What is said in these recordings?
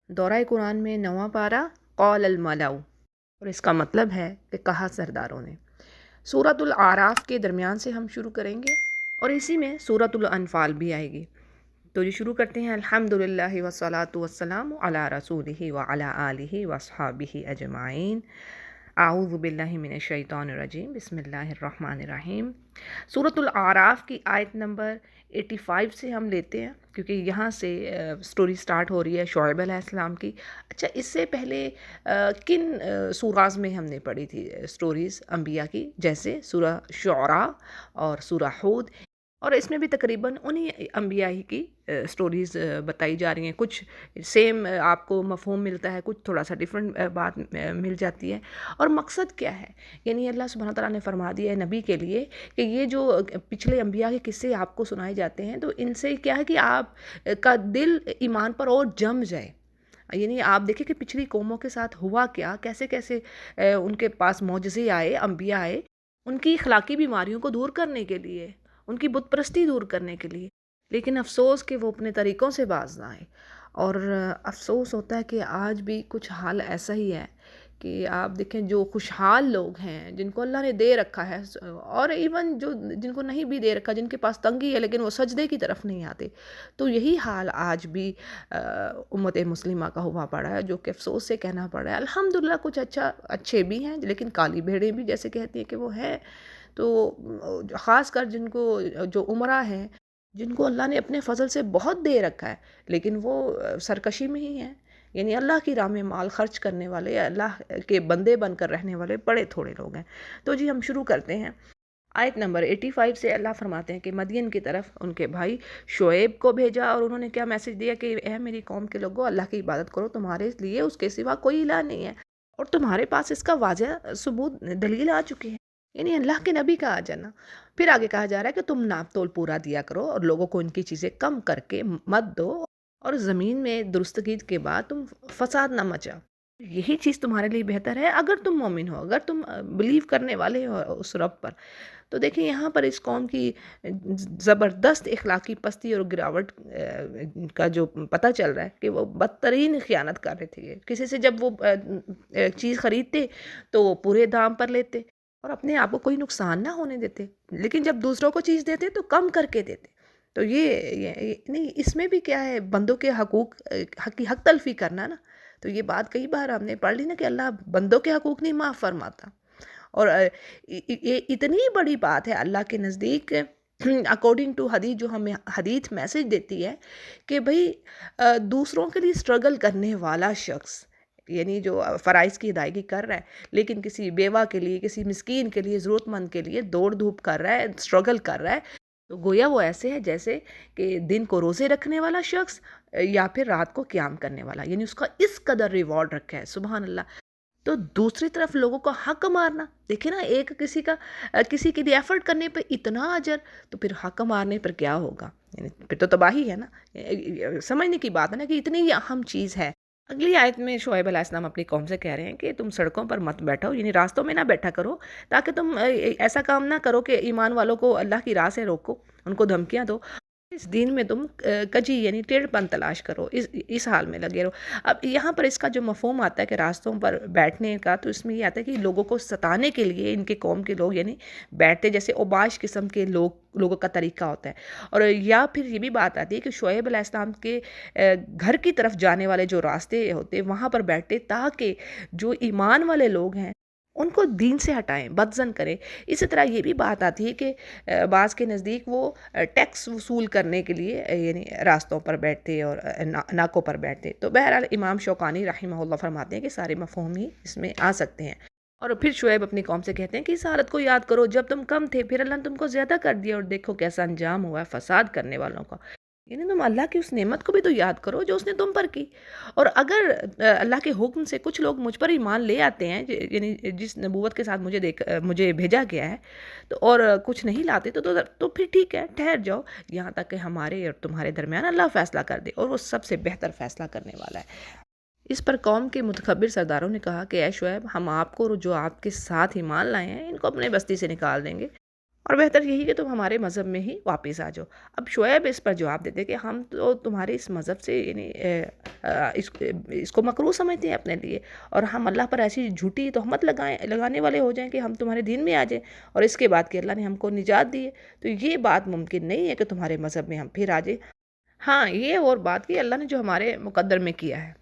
دورہ قرآن میں 9واں پارہ قال الملأ، اور اس کا مطلب ہے کہ کہا سرداروں نے۔ سورۃ الاعراف کے درمیان سے ہم شروع کریں گے اور اسی میں سورۃ الانفال بھی آئے گی۔ تو یہ شروع کرتے ہیں الحمدللہ والصلاۃ والسلام علی رسولہ وعلی آلہ واصحابہ اجمعین۔ اعوذ باللہ من الشیطان الرجیم، بسم اللہ الرحمن الرحیم۔ سورۃ الاعراف کی آیت نمبر 85 سے ہم لیتے ہیں، کیونکہ یہاں سے سٹوری سٹارٹ ہو رہی ہے شعیب علیہ السلام کی۔ اچھا، اس سے پہلے کن سوراز میں ہم نے پڑھی تھی سٹوریز انبیاء کی، جیسے سورہ شعراء اور سورہ ہود، اور اس میں بھی تقریباً انہی انبیاء ہی کی سٹوریز بتائی جا رہی ہیں۔ کچھ سیم آپ کو مفہوم ملتا ہے، کچھ تھوڑا سا ڈیفرنٹ بات مل جاتی ہے۔ اور مقصد کیا ہے؟ یعنی اللہ سبحانہ تعالیٰ نے فرما دیا ہے نبی کے لیے کہ یہ جو پچھلے انبیاء کے قصے آپ کو سنائے جاتے ہیں، تو ان سے کیا ہے کہ آپ کا دل ایمان پر اور جم جائے۔ یعنی آپ دیکھیں کہ پچھلی قوموں کے ساتھ ہوا کیا، کیسے کیسے ان کے پاس معجزے آئے، انبیاء آئے، ان کی اخلاقی بیماریوں کو دور کرنے کے لیے، ان کی بت پرستی دور کرنے کے لیے، لیکن افسوس کہ وہ اپنے طریقوں سے باز نہ آئے۔ اور افسوس ہوتا ہے کہ آج بھی کچھ حال ایسا ہی ہے کہ آپ دیکھیں جو خوشحال لوگ ہیں، جن کو اللہ نے دے رکھا ہے، اور ایون جن کو نہیں بھی دے رکھا، جن کے پاس تنگی ہے لیکن وہ سجدے کی طرف نہیں آتے، تو یہی حال آج بھی امت مسلمہ کا ہوا پڑا ہے، جو کہ افسوس سے کہنا پڑ رہا ہے۔ الحمدللہ کچھ اچھے بھی ہیں، لیکن کالی بھیڑیں بھی جیسے کہتی ہیں کہ وہ ہیں۔ تو خاص کر جن کو جو عمرہ ہیں، جن کو اللہ نے اپنے فضل سے بہت دے رکھا ہے، لیکن وہ سرکشی میں ہی ہیں۔ یعنی اللہ کی راہ میں مال خرچ کرنے والے، اللہ کے بندے بن کر رہنے والے بڑے تھوڑے لوگ ہیں۔ تو جی ہم شروع کرتے ہیں۔ آیت نمبر 85 سے اللہ فرماتے ہیں کہ مدین کی طرف ان کے بھائی شعیب کو بھیجا، اور انہوں نے کیا میسج دیا کہ اے میری قوم کے لوگوں، اللہ کی عبادت کرو، تمہارے لیے اس کے سوا کوئی الہ نہیں ہے، اور تمہارے پاس اس کا واضح ثبوت دلیل آ چکی ہے، یعنی اللہ کے نبی کا آ جانا۔ پھر آگے کہا جا رہا ہے کہ تم ناپ تول پورا دیا کرو، اور لوگوں کو ان کی چیزیں کم کر کے مت دو، اور زمین میں درستگی کے بعد تم فساد نہ مچاؤ۔ یہی چیز تمہارے لیے بہتر ہے اگر تم مومن ہو، اگر تم بلیو کرنے والے ہو اس رب پر۔ تو دیکھیں یہاں پر اس قوم کی زبردست اخلاقی پستی اور گراوٹ کا جو پتہ چل رہا ہے کہ وہ بدترین خیانت کر رہے تھے۔ کسی سے جب وہ چیز خریدتے تو وہ پورے دام پر لیتے اور اپنے آپ کو کوئی نقصان نہ ہونے دیتے، لیکن جب دوسروں کو چیز دیتے تو کم کر کے دیتے۔ تو یہ نہیں، اس میں بھی کیا ہے، بندوں کے حقوق کی حق تلفی کرنا نا۔ تو یہ بات کئی بار ہم نے پڑھ لی نا کہ اللہ بندوں کے حقوق نہیں معاف فرماتا، اور یہ اتنی بڑی بات ہے اللہ کے نزدیک، اکارڈنگ ٹو حدیث، جو ہمیں حدیث میسج دیتی ہے کہ بھئی دوسروں کے لیے سٹرگل کرنے والا شخص، یعنی جو فرائض کی ادائیگی کر رہا ہے لیکن کسی بیوہ کے لیے، کسی مسکین کے لیے، ضرورت مند کے لیے دوڑ دھوپ کر رہا ہے، سٹرگل کر رہا ہے، تو گویا وہ ایسے ہے جیسے کہ دن کو روزے رکھنے والا شخص یا پھر رات کو قیام کرنے والا، یعنی اس کا اس قدر ریوارڈ رکھا ہے، سبحان اللہ۔ تو دوسری طرف لوگوں کا حق مارنا، دیکھیں نا، ایک کسی کے لیے ایفرٹ کرنے پہ اتنا اجر، تو پھر حق مارنے پر کیا ہوگا؟ یعنی پھر تو تباہی ہے نا۔ سمجھنے کی بات ہے نا کہ اتنی یہ اہم چیز ہے۔ اگلی آیت میں شعیب علیہ السلام اپنی قوم سے کہہ رہے ہیں کہ تم سڑکوں پر مت بیٹھو، یعنی راستوں میں نہ بیٹھا کرو، تاکہ تم ایسا کام نہ کرو کہ ایمان والوں کو اللہ کی راہ سے روکو، ان کو دھمکیاں دو، اس دین میں تم کجی یعنی ٹیڑھ پن تلاش کرو، اس حال میں لگے رہو۔ اب یہاں پر اس کا جو مفہوم آتا ہے کہ راستوں پر بیٹھنے کا، تو اس میں یہ آتا ہے کہ لوگوں کو ستانے کے لیے ان کے قوم کے لوگ یعنی بیٹھتے، جیسے اوباش قسم کے لوگوں کا طریقہ ہوتا ہے۔ اور یا پھر یہ بھی بات آتی ہے کہ شعیب علیہ السلام کے گھر کی طرف جانے والے جو راستے ہوتے وہاں پر بیٹھتے، تاکہ جو ایمان والے لوگ ہیں ان کو دین سے ہٹائیں، بدزن کریں۔ اسی طرح یہ بھی بات آتی ہے کہ بعض کے نزدیک وہ ٹیکس وصول کرنے کے لیے یعنی راستوں پر بیٹھتے اور ناکوں پر بیٹھتے۔ تو بہرحال امام شوکانی رحمہ اللہ فرماتے ہیں کہ سارے مفہوم ہی اس میں آ سکتے ہیں۔ اور پھر شعیب اپنی قوم سے کہتے ہیں کہ اس حالت کو یاد کرو جب تم کم تھے، پھر اللہ نے تم کو زیادہ کر دیا، اور دیکھو کیسا انجام ہوا ہے فساد کرنے والوں کا۔ یعنی تم اللہ کی اس نعمت کو بھی تو یاد کرو جو اس نے تم پر کی۔ اور اگر اللہ کے حکم سے کچھ لوگ مجھ پر ایمان لے آتے ہیں، یعنی جس نبوت کے ساتھ مجھے بھیجا گیا ہے، تو اور کچھ نہیں لاتے، تو پھر ٹھیک ہے، ٹھہر جاؤ یہاں تک کہ ہمارے اور تمہارے درمیان اللہ فیصلہ کر دے، اور وہ سب سے بہتر فیصلہ کرنے والا ہے۔ اس پر قوم کے متکبر سرداروں نے کہا کہ اے شعیب، ہم آپ کو اور جو آپ کے ساتھ ایمان لائے ہیں ان کو اپنے بستی سے نکال دیں گے، اور بہتر یہی کہ تم ہمارے مذہب میں ہی واپس آ جاؤ۔ اب شعیب اس پر جواب دیتے کہ ہم تو تمہارے اس مذہب سے یعنی اس کو مکروہ سمجھتے ہیں اپنے لیے، اور ہم اللہ پر ایسی جھوٹی تہمت لگانے والے ہو جائیں کہ ہم تمہارے دین میں آ جائیں، اور اس کے بعد کہ اللہ نے ہم کو نجات دی ہے، تو یہ بات ممکن نہیں ہے کہ تمہارے مذہب میں ہم پھر آ جائیں۔ ہاں، یہ اور بات کہ اللہ نے جو ہمارے مقدر میں کیا ہے،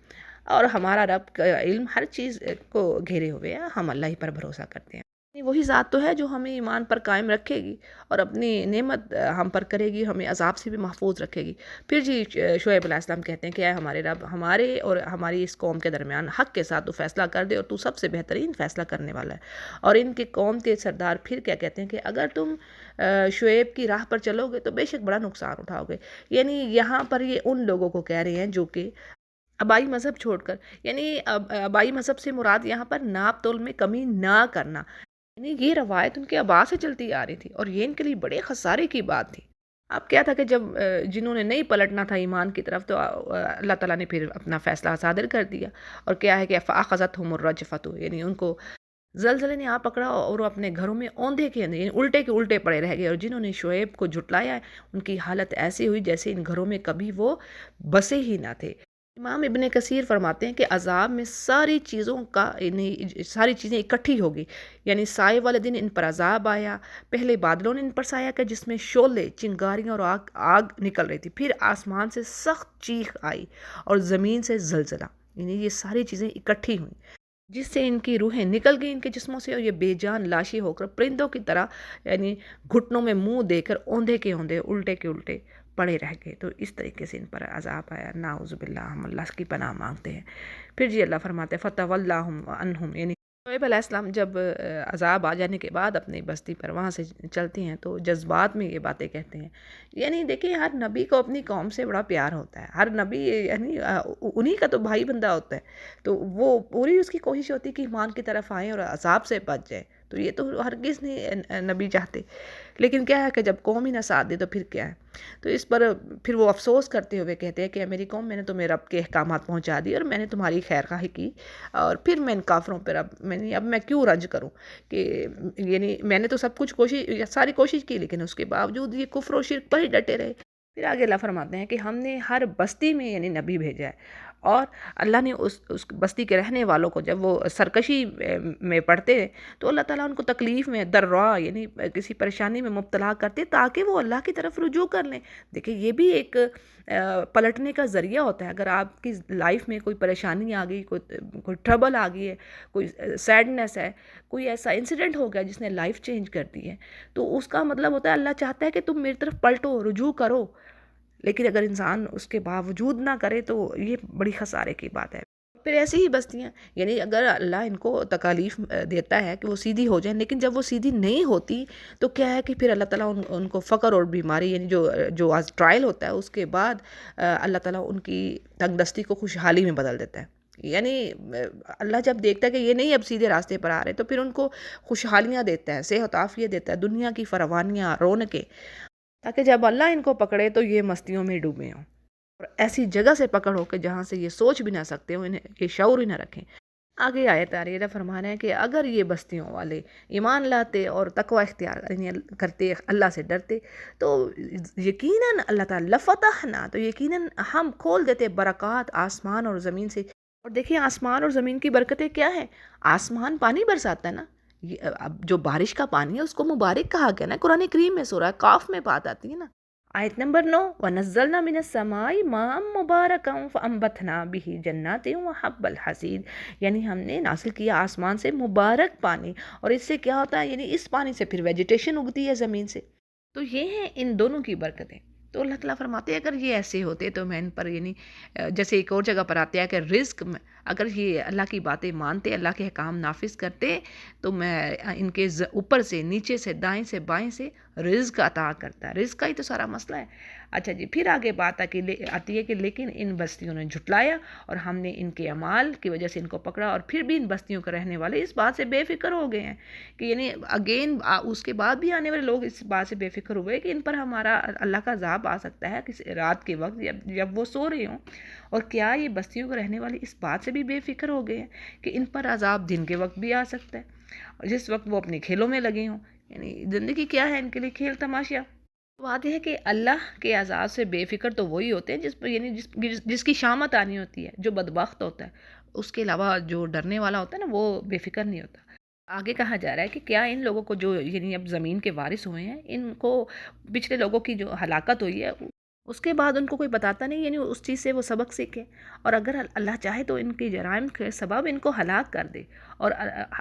اور ہمارا رب کا علم ہر چیز کو گھیرے ہوئے ہے، ہم اللہ ہی پر بھروسہ کرتے ہیں۔ وہی ذات تو ہے جو ہمیں ایمان پر قائم رکھے گی اور اپنی نعمت ہم پر کرے گی، ہمیں عذاب سے بھی محفوظ رکھے گی۔ پھر جی شعیب علیہ السلام کہتے ہیں کہ اے ہمارے رب، ہمارے اور ہماری اس قوم کے درمیان حق کے ساتھ تو فیصلہ کر دے، اور تو سب سے بہترین فیصلہ کرنے والا ہے۔ اور ان کے قوم کے سردار پھر کیا کہتے ہیں کہ اگر تم شعیب کی راہ پر چلو گے تو بے شک بڑا نقصان اٹھاؤ گے۔ یعنی یہاں پر یہ ان لوگوں کو کہہ رہے ہیں جو کہ آبائی مذہب چھوڑ کر، یعنی آبائی مذہب سے مراد یہاں پر ناپ تول میں کمی نہ کرنا، یعنی یہ روایت ان کے آبا سے چلتی آ رہی تھی، اور یہ ان کے لیے بڑے خسارے کی بات تھی۔ اب کیا تھا کہ جب جنہوں نے نہیں پلٹنا تھا ایمان کی طرف، تو اللہ تعالیٰ نے پھر اپنا فیصلہ صادر کر دیا، اور کیا ہے کہ فَأَخَذَتْهُمُ الرَّجْفَةُ، یعنی ان کو زلزلے نے آ پکڑا، اور وہ اپنے گھروں میں اوندھے کے اندر، یعنی الٹے کے الٹے پڑے رہ گئے، اور جنہوں نے شعیب کو جھٹلایا ہے ان کی حالت ایسی ہوئی جیسے ان گھروں میں کبھی وہ بسے ہی نہ تھے۔ امام ابن کثیر فرماتے ہیں کہ عذاب میں ساری چیزوں کا، یعنی ساری چیزیں اکٹھی ہوگی، یعنی سائے والے دن ان پر عذاب آیا، پہلے بادلوں نے ان پر سایہ کیا جس میں شعلے، چنگاریاں اور آگ نکل رہی تھی، پھر آسمان سے سخت چیخ آئی اور زمین سے زلزلہ، یعنی یہ ساری چیزیں اکٹھی ہوئیں جس سے ان کی روحیں نکل گئی ان کے جسموں سے، اور یہ بے جان لاشیں ہو کر پرندوں کی طرح یعنی گھٹنوں میں منہ دے کر اوندھے کے اوندھے، الٹے کے الٹے پڑے رہ گئے۔ تو اس طریقے سے ان پر عذاب آیا، نعوذ باللہ، ہم اللہ کی پناہ مانگتے ہیں۔ پھر جی اللہ فرماتے ہیں فَتَوَلَّاهُمْ عَنْهُمْ، یعنی شعیب علیہ السلام جب عذاب آ جانے کے بعد اپنی بستی پر وہاں سے چلتی ہیں تو جذبات میں یہ باتیں کہتے ہیں۔ یعنی دیکھیں، ہر نبی کو اپنی قوم سے بڑا پیار ہوتا ہے، ہر نبی یعنی انہی کا تو بھائی بندہ ہوتا ہے، تو وہ پوری اس کی کوشش ہوتی ہے کہ ایمان کی طرف آئیں اور عذاب سے بچ جائیں، تو یہ تو ہرگز نہیں نبی چاہتے۔ لیکن کیا ہے کہ جب قوم ہی نہ ساتھ دے تو پھر کیا ہے، تو اس پر پھر وہ افسوس کرتے ہوئے کہتے ہیں کہ اے میری قوم، میں نے تمہیں رب کے احکامات پہنچا دی اور میں نے تمہاری خیر خواہی کی، اور پھر میں ان کافروں پر اب میں کیوں رنج کروں، کہ یعنی میں نے تو سب کچھ ساری کوشش کی، لیکن اس کے باوجود یہ کفر و شرک پر ہی ڈٹے رہے۔ پھر آگے اللہ فرماتے ہیں کہ ہم نے ہر بستی میں یعنی نبی بھیجا ہے، اور اللہ نے اس بستی کے رہنے والوں کو جب وہ سرکشی میں پڑتے تو اللہ تعالیٰ ان کو تکلیف میں درا، یعنی کسی پریشانی میں مبتلا کرتے تاکہ وہ اللہ کی طرف رجوع کر لیں۔ دیکھیں، یہ بھی ایک پلٹنے کا ذریعہ ہوتا ہے۔ اگر آپ کی لائف میں کوئی پریشانی آ گئی، کوئی ٹربل آ گئی ہے، کوئی سیڈنس ہے، کوئی ایسا انسیڈنٹ ہو گیا جس نے لائف چینج کر دی ہے، تو اس کا مطلب ہوتا ہے اللہ چاہتا ہے کہ تم میری طرف پلٹو، رجوع کرو۔ لیکن اگر انسان اس کے باوجود نہ کرے تو یہ بڑی خسارے کی بات ہے۔ پھر ایسی ہی بستیاں، یعنی اگر اللہ ان کو تکالیف دیتا ہے کہ وہ سیدھی ہو جائیں، لیکن جب وہ سیدھی نہیں ہوتی تو کیا ہے کہ پھر اللہ تعالیٰ ان کو فقر اور بیماری، یعنی جو آج ٹرائل ہوتا ہے اس کے بعد اللہ تعالیٰ ان کی تنگ دستی کو خوشحالی میں بدل دیتا ہے۔ یعنی اللہ جب دیکھتا ہے کہ یہ نہیں اب سیدھے راستے پر آ رہے تو پھر ان کو خوشحالیاں دیتا ہے، صحت عافیت دیتا ہے، دنیا کی فراوانیاں، رونقیں، تاکہ جب اللہ ان کو پکڑے تو یہ مستیوں میں ڈوبے ہوں، اور ایسی جگہ سے پکڑ ہو کہ جہاں سے یہ سوچ بھی نہ سکتے ہوں، انہیں یہ شعور ہی نہ رکھیں۔ آگے آیت آ رہی ہے، فرمانا ہے کہ اگر یہ بستیوں والے ایمان لاتے اور تقوی اختیار کرتے، اللہ سے ڈرتے، تو یقیناً اللہ تعالیٰ لفتحنا، تو یقیناً ہم کھول دیتے برکات آسمان اور زمین سے۔ اور دیکھیں، آسمان اور زمین کی برکتیں کیا ہیں؟ آسمان پانی برساتا ہے نا، اب جو بارش کا پانی ہے اس کو مبارک کہا گیا نا، قرآن کریم میں سورہ کاف میں بات آتی ہے نا، آیت نمبر 9، وَنَزَّلْنَا مِنَ السَّمَاءِ مَاءً مُبَارَكًا فَأَنبَتْنَا بِهِ جَنَّاتٍ وَحَبَّ الْحَصِيدِ، یعنی ہم نے نازل کیا آسمان سے مبارک پانی، اور اس سے کیا ہوتا ہے، یعنی اس پانی سے پھر ویجیٹیشن اگتی ہے زمین سے۔ تو یہ ہیں ان دونوں کی برکتیں۔ تو اللہ تعالیٰ فرماتے ہیں اگر یہ ایسے ہوتے تو میں ان پر، یعنی جیسے ایک اور جگہ پر آتے ہیں کہ رزق میں اگر یہ اللہ کی باتیں مانتے، اللہ کے احکام نافذ کرتے، تو میں ان کے اوپر سے، نیچے سے، دائیں سے، بائیں سے رزق عطا کرتا ہے۔ رزق کا ہی تو سارا مسئلہ ہے۔ اچھا جی، پھر آگے بات آتی ہے کہ لیکن ان بستیوں نے جھٹلایا، اور ہم نے ان کے اعمال کی وجہ سے ان کو پکڑا، اور پھر بھی ان بستیوں کے رہنے والے اس بات سے بے فکر ہو گئے ہیں کہ یعنی اگین اس کے بعد بھی آنے والے لوگ اس بات سے بے فکر ہوئے کہ ان پر ہمارا اللہ کا عذاب آ سکتا ہے کسی رات کے وقت جب وہ سو رہے ہوں، اور کیا یہ بستیوں کے رہنے والے اس بات سے بھی بے فکر ہو گئے ہیں کہ ان پر عذاب دن کے وقت بھی آ سکتا ہے، اور جس وقت وہ اپنے کھیلوں میں لگے ہوں۔ یعنی زندگی کیا ہے ان کے لیے؟ کھیل تماشا۔ بات یہ ہے کہ اللہ کے عذاب سے بے فکر تو وہی ہوتے ہیں جس پر یعنی جس کی شامت آنی ہوتی ہے، جو بدبخت ہوتا ہے۔ اس کے علاوہ جو ڈرنے والا ہوتا ہے نا، وہ بے فکر نہیں ہوتا۔ آگے کہا جا رہا ہے کہ کیا ان لوگوں کو جو یعنی اب زمین کے وارث ہوئے ہیں، ان کو پچھلے لوگوں کی جو ہلاکت ہوئی ہے اس کے بعد ان کو کوئی بتاتا نہیں، یعنی اس چیز سے وہ سبق سیکھیں، اور اگر اللہ چاہے تو ان کی جرائم کے سبب ان کو ہلاک کر دے، اور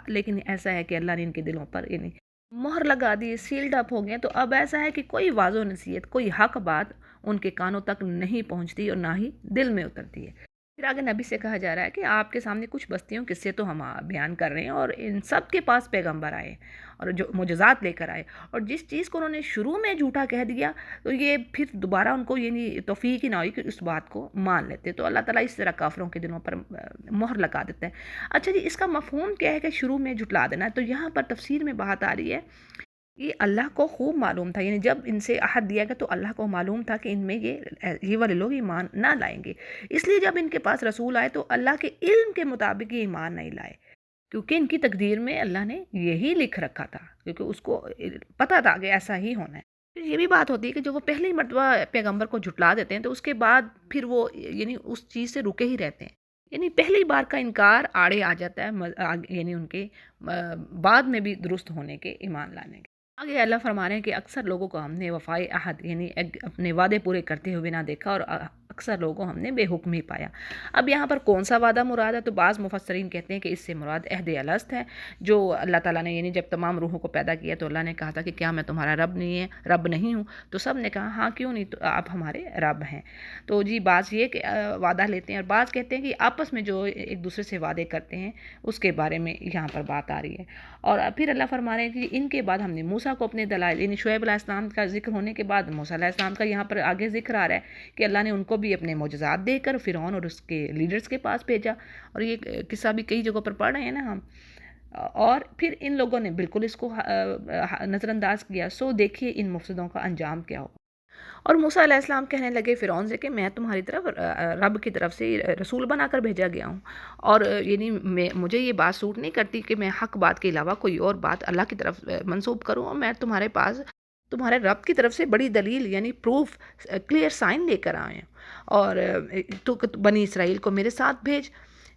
لیکن ایسا ہے کہ اللہ نے ان کے دلوں پر یعنی مہر لگا دی، سیلڈ اپ ہو گئے، تو اب ایسا ہے کہ کوئی واضح نصیحت، کوئی حق بات ان کے کانوں تک نہیں پہنچتی اور نہ ہی دل میں اترتی ہے۔ پھر آگے نبی سے کہا جا رہا ہے کہ آپ کے سامنے کچھ بستیوں قصے تو ہم بیان کر رہے ہیں، اور ان سب کے پاس پیغمبر آئے اور جو معجزات لے کر آئے، اور جس چیز کو انہوں نے شروع میں جھوٹا کہہ دیا تو یہ پھر دوبارہ ان کو یعنی توفیق ہی نہ ہوئی کہ اس بات کو مان لیتے، تو اللہ تعالیٰ اس طرح کافروں کے دلوں پر مہر لگا دیتا ہے۔ اچھا جی، اس کا مفہوم کیا ہے کہ شروع میں جھٹلا دینا ہے؟ تو یہاں پر تفسیر میں بات آ رہی ہے، یہ اللہ کو خوب معلوم تھا، یعنی جب ان سے عہد دیا گیا تو اللہ کو معلوم تھا کہ ان میں یہ والے لوگ ایمان نہ لائیں گے، اس لیے جب ان کے پاس رسول آئے تو اللہ کے علم کے مطابق یہ ایمان نہیں لائے، کیونکہ ان کی تقدیر میں اللہ نے یہی لکھ رکھا تھا، کیونکہ اس کو پتہ تھا کہ ایسا ہی ہونا ہے۔ پھر یہ بھی بات ہوتی ہے کہ جو وہ پہلی مرتبہ پیغمبر کو جھٹلا دیتے ہیں تو اس کے بعد پھر وہ یعنی اس چیز سے رکے ہی رہتے ہیں، یعنی پہلی بار کا انکار آڑے آ جاتا ہے، یعنی ان کے بعد میں بھی درست ہونے کے، ایمان لانے کے۔ آگے اللہ فرما رہے ہیں کہ اکثر لوگوں کو ہم نے وفائے عہد یعنی اپنے وعدے پورے کرتے ہوئے نہ دیکھا، اور اکثر لوگوں کو ہم نے بے حکمی پایا۔ اب یہاں پر کون سا وعدہ مراد ہے؟ تو بعض مفسرین کہتے ہیں کہ اس سے مراد عہد الست ہے، جو اللہ تعالیٰ نے یعنی جب تمام روحوں کو پیدا کیا تو اللہ نے کہا تھا کہ کیا میں تمہارا رب نہیں ہوں؟ تو سب نے کہا ہاں، کیوں نہیں، تو آپ ہمارے رب ہیں۔ تو جی بعض یہ کہ وعدہ لیتے ہیں، اور بعض کہتے ہیں کہ آپس میں جو ایک دوسرے سے وعدے کرتے ہیں اس کے بارے میں یہاں پر بات آ رہی ہے۔ اور پھر اللہ فرما رہے ہیں کہ ان کے بعد ہم نے موسیٰ کو اپنے دلائل، یعنی شعیب علیہ السلام کا ذکر ہونے کے بعد موسیٰ علیہ السلام کا یہاں پر آگے ذکر آ رہا ہے کہ اللہ نے ان کو بھی اپنے معجزات دے کر فرعون اور اس کے لیڈرز کے پاس بھیجا، اور یہ قصہ بھی کئی جگہوں پر پڑھ رہے ہیں نا ہم، اور پھر ان لوگوں نے بالکل اس کو نظر انداز کیا۔ سو دیکھیے ان مفسدوں کا انجام کیا ہو۔ اور موسیٰ علیہ السلام کہنے لگے فرعون سے کہ میں تمہاری طرف رب کی طرف سے رسول بنا کر بھیجا گیا ہوں، اور یعنی مجھے یہ بات سوٹ نہیں کرتی کہ میں حق بات کے علاوہ کوئی اور بات اللہ کی طرف منسوب کروں، اور میں تمہارے پاس تمہارے رب کی طرف سے بڑی دلیل یعنی پروف، کلیئر سائن لے کر آئے ہیں، اور تو بنی اسرائیل کو میرے ساتھ بھیج۔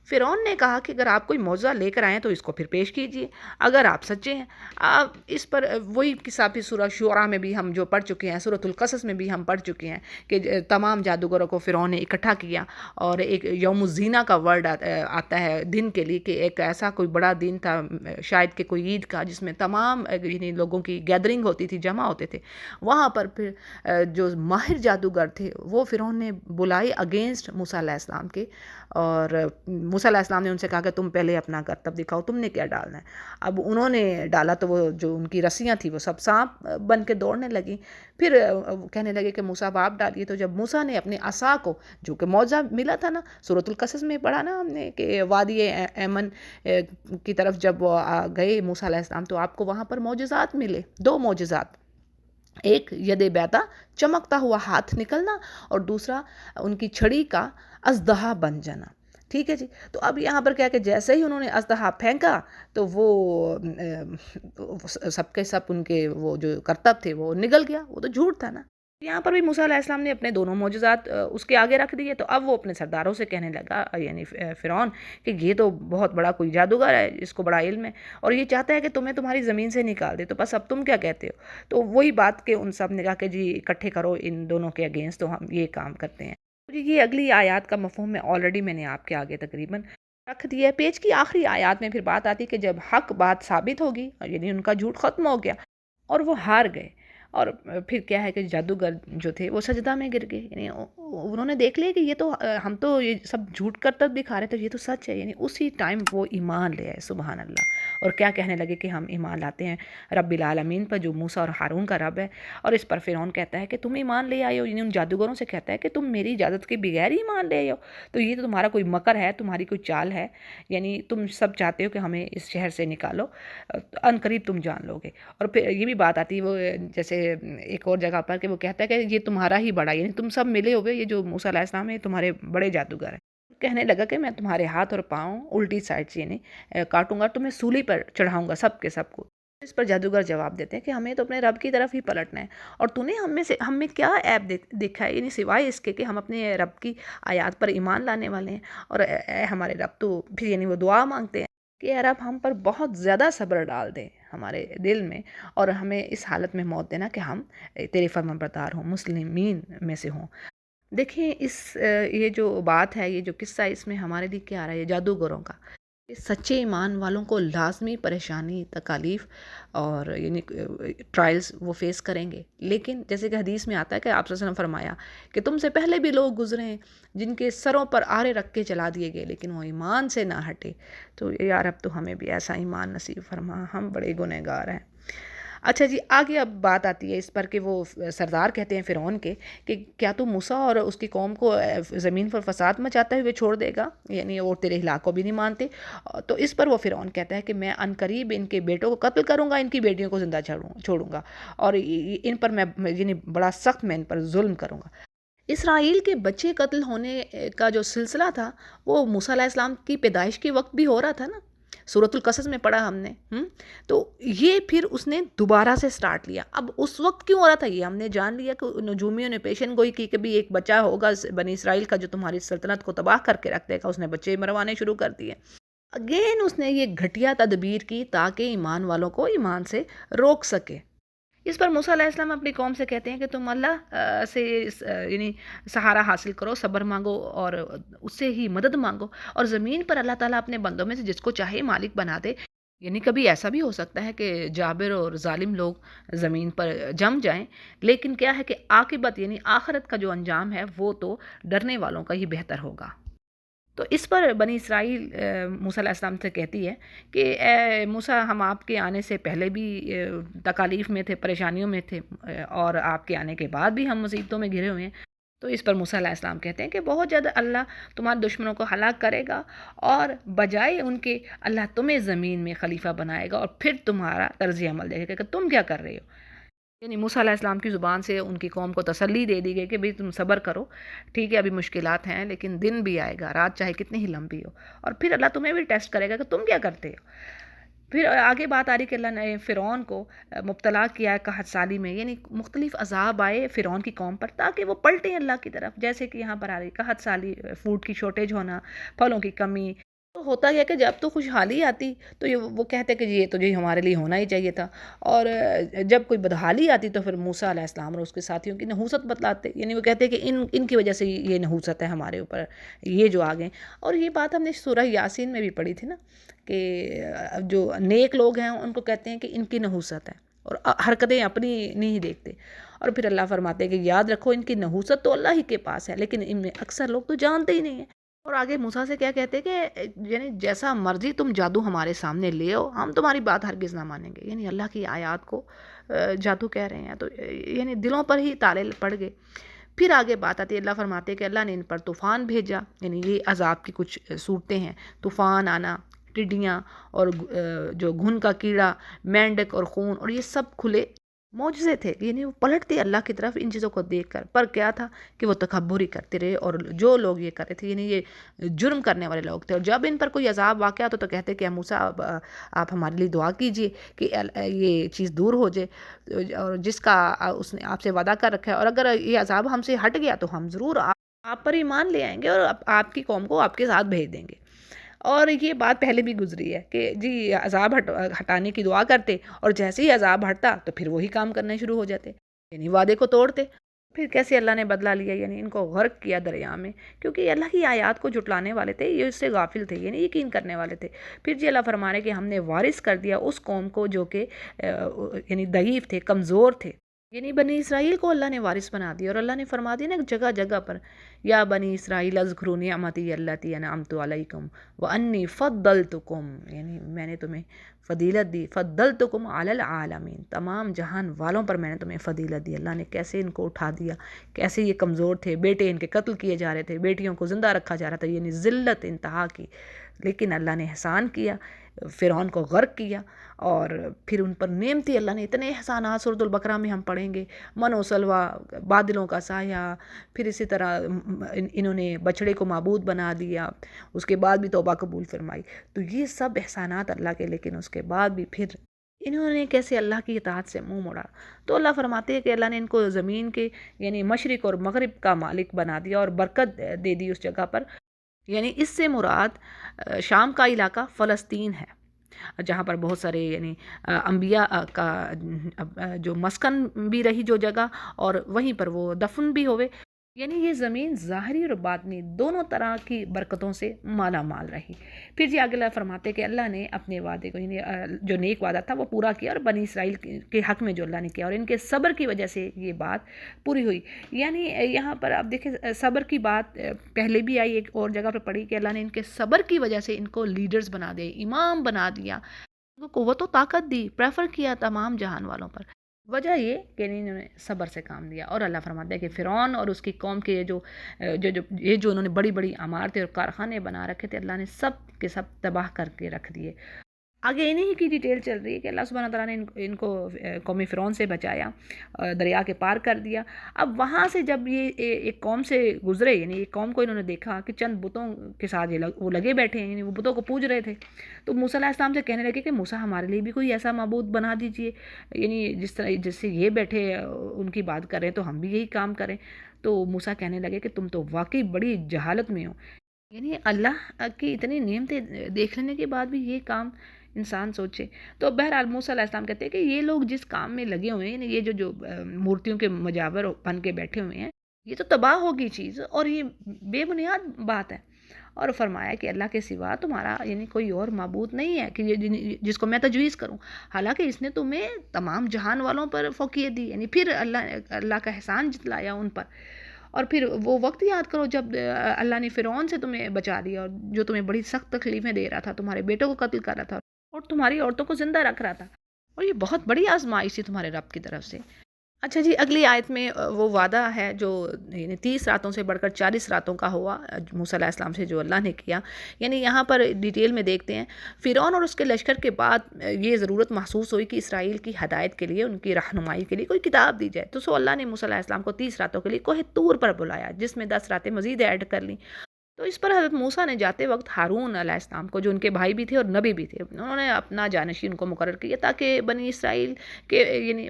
فرعون نے کہا کہ اگر آپ کوئی معجزہ لے کر آئیں تو اس کو پھر پیش کیجئے اگر آپ سچے ہیں۔ آپ اس پر وہی قصہ پھر سورہ شعراء میں بھی ہم جو پڑھ چکے ہیں، سورۃ القصص میں بھی ہم پڑھ چکے ہیں کہ تمام جادوگروں کو فرعون نے اکٹھا کیا، اور ایک یوم الزینہ کا ورڈ آتا ہے دن کے لیے، کہ ایک ایسا کوئی بڑا دن تھا شاید کہ کوئی عید کا، جس میں تمام یعنی لوگوں کی گیدرنگ ہوتی تھی، جمع ہوتے تھے، وہاں پر پھر جو ماہر جادوگر تھے وہ فرعون نے بلائے اگینسٹ موسیٰ علیہ السلام کے، اور موسیٰ علیہ السلام نے ان سے کہا کہ تم پہلے اپنا کرتب دکھاؤ، تم نے کیا ڈالنا ہے۔ اب انہوں نے ڈالا تو وہ جو ان کی رسیاں تھیں وہ سب سانپ بن کے دوڑنے لگیں، پھر کہنے لگے کہ موسیٰ آپ ڈالیے، تو جب موسیٰ نے اپنے عصا کو، جو کہ معجزہ ملا تھا نا، سورۃ القصص میں پڑھا نا ہم نے کہ وادی ایمن کی طرف جب وہ گئے موسیٰ علیہ السلام تو آپ کو وہاں پر معجزات ملے، دو معجزات، ایک ید بیضا چمکتا ہوا ہاتھ نکلنا، اور دوسرا ان کی چھڑی کا اژدہا بن جانا۔ ٹھیک ہے جی، تو اب یہاں پر کیا کہ جیسے ہی انہوں نے اژدہا پھینکا تو وہ سب کے سب ان کے وہ جو کرتب تھے وہ نگل گیا، وہ تو جھوٹ تھا نا۔ یہاں پر بھی موسیٰ علیہ السلام نے اپنے دونوں معجزات اس کے آگے رکھ دیے، تو اب وہ اپنے سرداروں سے کہنے لگا، یعنی فرعون، کہ یہ تو بہت بڑا کوئی جادوگر ہے، اس کو بڑا علم ہے، اور یہ چاہتا ہے کہ تمہیں تمہاری زمین سے نکال دے، تو بس اب تم کیا کہتے ہو؟ تو وہی بات کہ ان سب نے کہا کہ جی اکٹھے کرو ان دونوں کے اگینسٹ، تو ہم یہ کام کرتے ہیں۔ یہ اگلی آیات کا مفہوم میں نے آپ کے آگے تقریباً رکھ دیا ہے۔ پیج کی آخری آیات میں پھر بات آتی کہ جب حق بات ثابت ہوگی، یعنی ان کا جھوٹ ختم ہو گیا اور وہ ہار گئے، اور پھر کیا ہے کہ جادوگر جو تھے وہ سجدہ میں گر گئے، یعنی انہوں نے دیکھ لیا کہ یہ تو ہم تو یہ سب جھوٹ کرتب دکھا رہے تھے، یہ تو سچ ہے، یعنی اسی ٹائم وہ ایمان لے آئے، سبحان اللہ، اور کیا کہنے لگے کہ ہم ایمان لاتے ہیں رب العالمین پر، جو موسیٰ اور ہارون کا رب ہے۔ اور اس پر فرعون کہتا ہے کہ تم ایمان لے آئے ہو، یعنی ان جادوگروں سے کہتا ہے کہ تم میری اجازت کے بغیر ہی ایمان لے آئے ہو، تو یہ تو تمہارا کوئی مکر ہے، تمہاری کوئی چال ہے، یعنی تم سب چاہتے ہو کہ ہمیں اس شہر سے نکالو، ان قریب تم جان لو گے۔ اور پھر یہ بھی بات آتی ہے وہ جیسے ایک اور جگہ پر کہ وہ کہتا ہے کہ یہ تمہارا ہی بڑا، یعنی تم سب ملے ہوئے، یہ جو موسیٰ علیہ السلام ہے تمہارے بڑے جادوگر ہیں۔ کہنے لگا کہ میں تمہارے ہاتھ اور پاؤں الٹی سائڈ سے یعنی کاٹوں گا، تمہیں سولی پر چڑھاؤں گا سب کے سب کو۔ اس پر جادوگر جواب دیتے ہیں کہ ہمیں تو اپنے رب کی طرف ہی پلٹنا ہے، اور تو نے ہم میں کیا عیب دیکھا ہے، یعنی سوائے اس کے کہ ہم اپنے رب کی آیات پر ایمان لانے والے ہیں، اور اے ہمارے رب تو پھر یعنی وہ دعا مانگتے ہیں کہ اے رب ہم پر بہت زیادہ صبر ڈال دے ہمارے دل میں، اور ہمیں اس حالت میں موت دینا کہ ہم تیرے فرمان بردار ہوں، مسلمین میں سے ہوں۔ دیکھیں یہ جو بات ہے، یہ جو قصہ اس میں ہمارے لیے کیا آ رہا ہے، یہ جادوگروں کا، سچے ایمان والوں کو لازمی پریشانی، تکالیف اور یعنی ٹرائلز وہ فیس کریں گے، لیکن جیسے کہ حدیث میں آتا ہے کہ آپ صلی اللہ علیہ وسلم فرمایا کہ تم سے پہلے بھی لوگ گزرے ہیں جن کے سروں پر آرے رکھ کے چلا دیے گئے لیکن وہ ایمان سے نہ ہٹے۔ تو یا رب تو ہمیں بھی ایسا ایمان نصیب فرما، ہم بڑے گنہگار ہیں۔ اچھا جی، آگے اب بات آتی ہے اس پر کہ وہ سردار کہتے ہیں فرعون کے کہ کیا تو موسیٰ اور اس کی قوم کو زمین پر فساد مچاتے ہوئے چھوڑ دے گا، یعنی اور تیرے ہلاک کو بھی نہیں مانتے؟ تو اس پر وہ فرعون کہتا ہے کہ میں عنقریب ان کے بیٹوں کو قتل کروں گا، ان کی بیٹیوں کو زندہ چھوڑوں گا، اور ان پر میں یعنی بڑا سخت میں ان پر ظلم کروں گا۔ اسرائیل کے بچے قتل ہونے کا جو سلسلہ تھا وہ موسیٰ علیہ السلام کی پیدائش کے وقت بھی ہو رہا تھا نا، سورۃ القصص میں پڑھا ہم نے۔ تو یہ پھر اس نے دوبارہ سے سٹارٹ لیا۔ اب اس وقت کیوں ہو رہا تھا یہ ہم نے جان لیا کہ نجومیوں نے پیشن گوئی کی کہ بھی ایک بچہ ہوگا بنی اسرائیل کا جو تمہاری سلطنت کو تباہ کر کے رکھ دے گا، اس نے بچے مروانے شروع کر دیے۔ اگین اس نے یہ گھٹیا تدبیر کی تاکہ ایمان والوں کو ایمان سے روک سکے۔ اس پر موسیٰ علیہ السلام اپنی قوم سے کہتے ہیں کہ تم اللہ سے یعنی سہارا حاصل کرو، صبر مانگو اور اس سے ہی مدد مانگو، اور زمین پر اللہ تعالیٰ اپنے بندوں میں سے جس کو چاہے مالک بنا دے۔ یعنی کبھی ایسا بھی ہو سکتا ہے کہ جابر اور ظالم لوگ زمین پر جم جائیں، لیکن کیا ہے کہ عاقبت یعنی آخرت کا جو انجام ہے وہ تو ڈرنے والوں کا ہی بہتر ہوگا۔ تو اس پر بنی اسرائیل موسیٰ علیہ السلام سے کہتی ہے کہ اے موسیٰ، ہم آپ کے آنے سے پہلے بھی تکالیف میں تھے، پریشانیوں میں تھے، اور آپ کے آنے کے بعد بھی ہم مصیبتوں میں گھرے ہوئے ہیں۔ تو اس پر موسیٰ علیہ السلام کہتے ہیں کہ بہت جلد اللہ تمہارے دشمنوں کو ہلاک کرے گا، اور بجائے ان کے اللہ تمہیں زمین میں خلیفہ بنائے گا، اور پھر تمہارا طرز عمل دیکھے گا کہ تم کیا کر رہے ہو۔ یعنی موسیٰ علیہ السلام کی زبان سے ان کی قوم کو تسلی دے دی گئی کہ بھئی تم صبر کرو، ٹھیک ہے ابھی مشکلات ہیں لیکن دن بھی آئے گا، رات چاہے کتنی ہی لمبی ہو، اور پھر اللہ تمہیں بھی ٹیسٹ کرے گا کہ تم کیا کرتے ہو۔ پھر آگے بات آ رہی کہ اللہ نے فرعون کو مبتلا کیا ہے قحط سالی میں، یعنی مختلف عذاب آئے فرعون کی قوم پر تاکہ وہ پلٹیں اللہ کی طرف، جیسے کہ یہاں پر آ رہی قحط سالی، فوڈ کی شارٹیج ہونا، پھلوں کی کمی۔ تو ہوتا یہ کہ جب تو خوشحالی آتی تو وہ کہتے کہ یہ تو جی ہمارے لیے ہونا ہی چاہیے تھا، اور جب کوئی بدحالی آتی تو پھر موسیٰ علیہ السلام اور اس کے ساتھیوں کی نحوست بتلاتے، یعنی وہ کہتے کہ ان کی وجہ سے یہ نحوست ہے ہمارے اوپر، یہ جو آ گئے۔ اور یہ بات ہم نے سورہ یاسین میں بھی پڑھی تھی نا کہ جو نیک لوگ ہیں ان کو کہتے ہیں کہ ان کی نحوست ہے، اور حرکتیں اپنی نہیں دیکھتے، اور پھر اللہ فرماتے ہیں کہ یاد رکھو ان کی نحوست تو اللہ ہی کے پاس ہے، لیکن ان میں اکثر لوگ تو جانتے ہی نہیں ہیں۔ اور آگے موسیٰ سے کیا کہتے ہیں کہ یعنی جیسا مرضی تم جادو ہمارے سامنے لے آؤ، ہم تمہاری بات ہرگز نہ مانیں گے، یعنی اللہ کی آیات کو جادو کہہ رہے ہیں، تو یعنی دلوں پر ہی تالے پڑ گئے۔ پھر آگے بات آتی ہے، اللہ فرماتے ہیں کہ اللہ نے ان پر طوفان بھیجا، یعنی یہ عذاب کی کچھ صورتیں ہیں، طوفان آنا، ٹڈیاں، اور جو گھن کا کیڑا، مینڈک اور خون، اور یہ سب کھلے معجزے تھے، یعنی وہ پلٹتے اللہ کی طرف ان چیزوں کو دیکھ کر، پر کیا تھا کہ وہ تکبر ہی کرتے رہے، اور جو لوگ یہ کر رہے تھے یعنی یہ جرم کرنے والے لوگ تھے، اور جب ان پر کوئی عذاب واقع ہوتا تو کہتے کہ موسیٰ آپ ہمارے لیے دعا کیجئے کہ یہ چیز دور ہو جائے، اور جس کا اس نے آپ سے وعدہ کر رکھا ہے، اور اگر یہ عذاب ہم سے ہٹ گیا تو ہم ضرور آپ پر ایمان لے آئیں گے اور آپ کی قوم کو آپ کے ساتھ بھیج دیں گے۔ اور یہ بات پہلے بھی گزری ہے کہ جی عذاب ہٹانے کی دعا کرتے، اور جیسے ہی عذاب ہٹتا تو پھر وہی کام کرنے شروع ہو جاتے، یعنی وعدے کو توڑتے۔ پھر کیسے اللہ نے بدلہ لیا، یعنی ان کو غرق کیا دریا میں، کیونکہ یہ اللہ کی آیات کو جھٹلانے والے تھے، یہ اس سے غافل تھے، یعنی یقین کرنے والے تھے۔ پھر جی اللہ فرما رہے کہ ہم نے وارث کر دیا اس قوم کو جو کہ یعنی ضعیف تھے، کمزور تھے، یعنی بنی اسرائیل کو اللہ نے وارث بنا دیا، اور اللہ نے فرما دیا نا جگہ جگہ پر، یا بنی اسرائیل اذکروا نعمتی التی انعمت علیکم وانی فضلتکم، یعنی میں نے تمہیں فضیلت دی، فضلتکم علی العالمین، تمام جہان والوں پر میں نے تمہیں فضیلت دی۔ اللہ نے کیسے ان کو اٹھا دیا، کیسے یہ کمزور تھے، بیٹے ان کے قتل کیے جا رہے تھے، بیٹیوں کو زندہ رکھا جا رہا تھا، یعنی ذلت انتہا کی، لیکن اللہ نے احسان کیا، فرعون کو غرق کیا، اور پھر ان پر نعمتی اللہ نے اتنے احسانات، سورۃ البقرہ میں ہم پڑھیں گے، من و سلوہ، بادلوں کا سایہ، پھر اسی طرح انہوں نے بچڑے کو معبود بنا دیا، اس کے بعد بھی توبہ قبول فرمائی۔ تو یہ سب احسانات اللہ کے، لیکن اس کے بعد بھی پھر انہوں نے کیسے اللہ کی اطاعت سے منہ موڑا؟ تو اللہ فرماتے ہیں کہ اللہ نے ان کو زمین کے یعنی مشرق اور مغرب کا مالک بنا دیا اور برکت دے دی اس جگہ پر۔ یعنی اس سے مراد شام کا علاقہ فلسطین ہے، جہاں پر بہت سارے یعنی انبیاء کا جو مسکن بھی رہی جو جگہ، اور وہیں پر وہ دفن بھی ہوئے۔ یعنی یہ زمین ظاہری اور باطنی دونوں طرح کی برکتوں سے مالا مال رہی۔ پھر جی آگے اللہ فرماتے کہ اللہ نے اپنے وعدے کو یعنی جو نیک وعدہ تھا وہ پورا کیا، اور بنی اسرائیل کے حق میں جو اللہ نے کیا، اور ان کے صبر کی وجہ سے یہ بات پوری ہوئی۔ یعنی یہاں پر آپ دیکھیں صبر کی بات پہلے بھی آئی، ایک اور جگہ پر پڑھی کہ اللہ نے ان کے صبر کی وجہ سے ان کو لیڈرز بنا دیا، امام بنا دیا، ان کو قوت و طاقت دی، پریفر کیا تمام جہان والوں پر۔ وجہ یہ کہ انہوں نے صبر سے کام لیا۔ اور اللہ فرماتا ہے کہ فرعون اور اس کی قوم کے جو انہوں نے بڑی بڑی عمارتیں اور کارخانے بنا رکھے تھے، اللہ نے سب کے سب تباہ کر کے رکھ دیے۔ آگے انہی کی ڈیٹیل چل رہی ہے کہ اللہ سبحانہ تعالیٰ نے ان کو قوم فرعون سے بچایا، دریا کے پار کر دیا۔ اب وہاں سے جب یہ ایک قوم سے گزرے، یعنی ایک قوم کو انہوں نے دیکھا کہ چند بتوں کے ساتھ وہ لگے بیٹھے ہیں، یعنی وہ بتوں کو پوج رہے تھے، تو موسیٰ علیہ السلام سے کہنے لگے کہ موسیٰ ہمارے لیے بھی کوئی ایسا معبود بنا دیجئے، یعنی جس طرح جس سے یہ بیٹھے ان کی بات کریں تو ہم بھی یہی کام کریں۔ تو موسیٰ کہنے لگے کہ تم تو واقعی بڑی جہالت میں ہو، یعنی اللہ کی اتنی نعمتیں دیکھ لینے کے بعد بھی یہ کام انسان سوچے۔ تو بہرحال موسیٰ علیہ السلام کہتے ہیں کہ یہ لوگ جس کام میں لگے ہوئے ہیں، یعنی یہ جو مورتیوں کے مجاور بن کے بیٹھے ہوئے ہیں، یہ تو تباہ ہوگی چیز، اور یہ بے بنیاد بات ہے۔ اور فرمایا کہ اللہ کے سوا تمہارا یعنی کوئی اور معبود نہیں ہے کہ جس کو میں تجویز کروں، حالانکہ اس نے تمہیں تمام جہان والوں پر فوقیت دی، یعنی پھر اللہ کا احسان جتلایا ان پر۔ اور پھر وہ وقت یاد کرو جب اللہ نے فرعون سے تمہیں بچا دیا، اور جو تمہیں بڑی سخت تکلیفیں دے رہا تھا، تمہارے بیٹوں کو قتل کر رہا تھا اور تمہاری عورتوں کو زندہ رکھ رہا تھا، اور یہ بہت بڑی آزمائش تھی تمہارے رب کی طرف سے۔ اچھا جی، اگلی آیت میں وہ وعدہ ہے جو یعنی 30 راتوں سے بڑھ کر 40 راتوں کا ہوا موسیٰ علیہ السلام سے جو اللہ نے کیا۔ یعنی یہاں پر ڈیٹیل میں دیکھتے ہیں، فرعون اور اس کے لشکر کے بعد یہ ضرورت محسوس ہوئی کہ اسرائیل کی ہدایت کے لیے، ان کی رہنمائی کے لیے کوئی کتاب دی جائے، تو سو اللہ نے موسیٰ علیہ السلام کو 30 راتوں کے لیے کوہ طور پر بلایا، جس میں 10 راتیں مزید ایڈ کر لیں۔ تو اس پر حضرت موسیٰ نے جاتے وقت ہارون علیہ السلام کو، جو ان کے بھائی بھی تھے اور نبی بھی تھے، انہوں نے اپنا جانشین کو مقرر کیا تاکہ بنی اسرائیل کے یعنی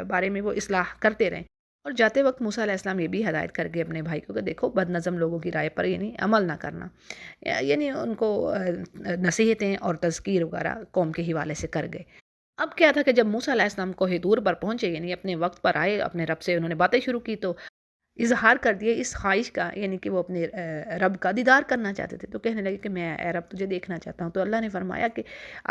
بارے میں وہ اصلاح کرتے رہیں۔ اور جاتے وقت موسیٰ علیہ السلام یہ بھی ہدایت کر گئے اپنے بھائی کو کہ دیکھو بد نظم لوگوں کی رائے پر یعنی عمل نہ کرنا، یعنی ان کو نصیحتیں اور تذکیر وغیرہ قوم کے حوالے سے کر گئے۔ اب کیا تھا کہ جب موسیٰ علیہ السلام کوہ طور پر پہنچے، یعنی اپنے وقت پر آئے، اپنے رب سے انہوں نے باتیں شروع کی، تو اظہار کر دیا اس خواہش کا، یعنی کہ وہ اپنے رب کا دیدار کرنا چاہتے تھے۔ تو کہنے لگے کہ میں اے رب تجھے دیکھنا چاہتا ہوں۔ تو اللہ نے فرمایا کہ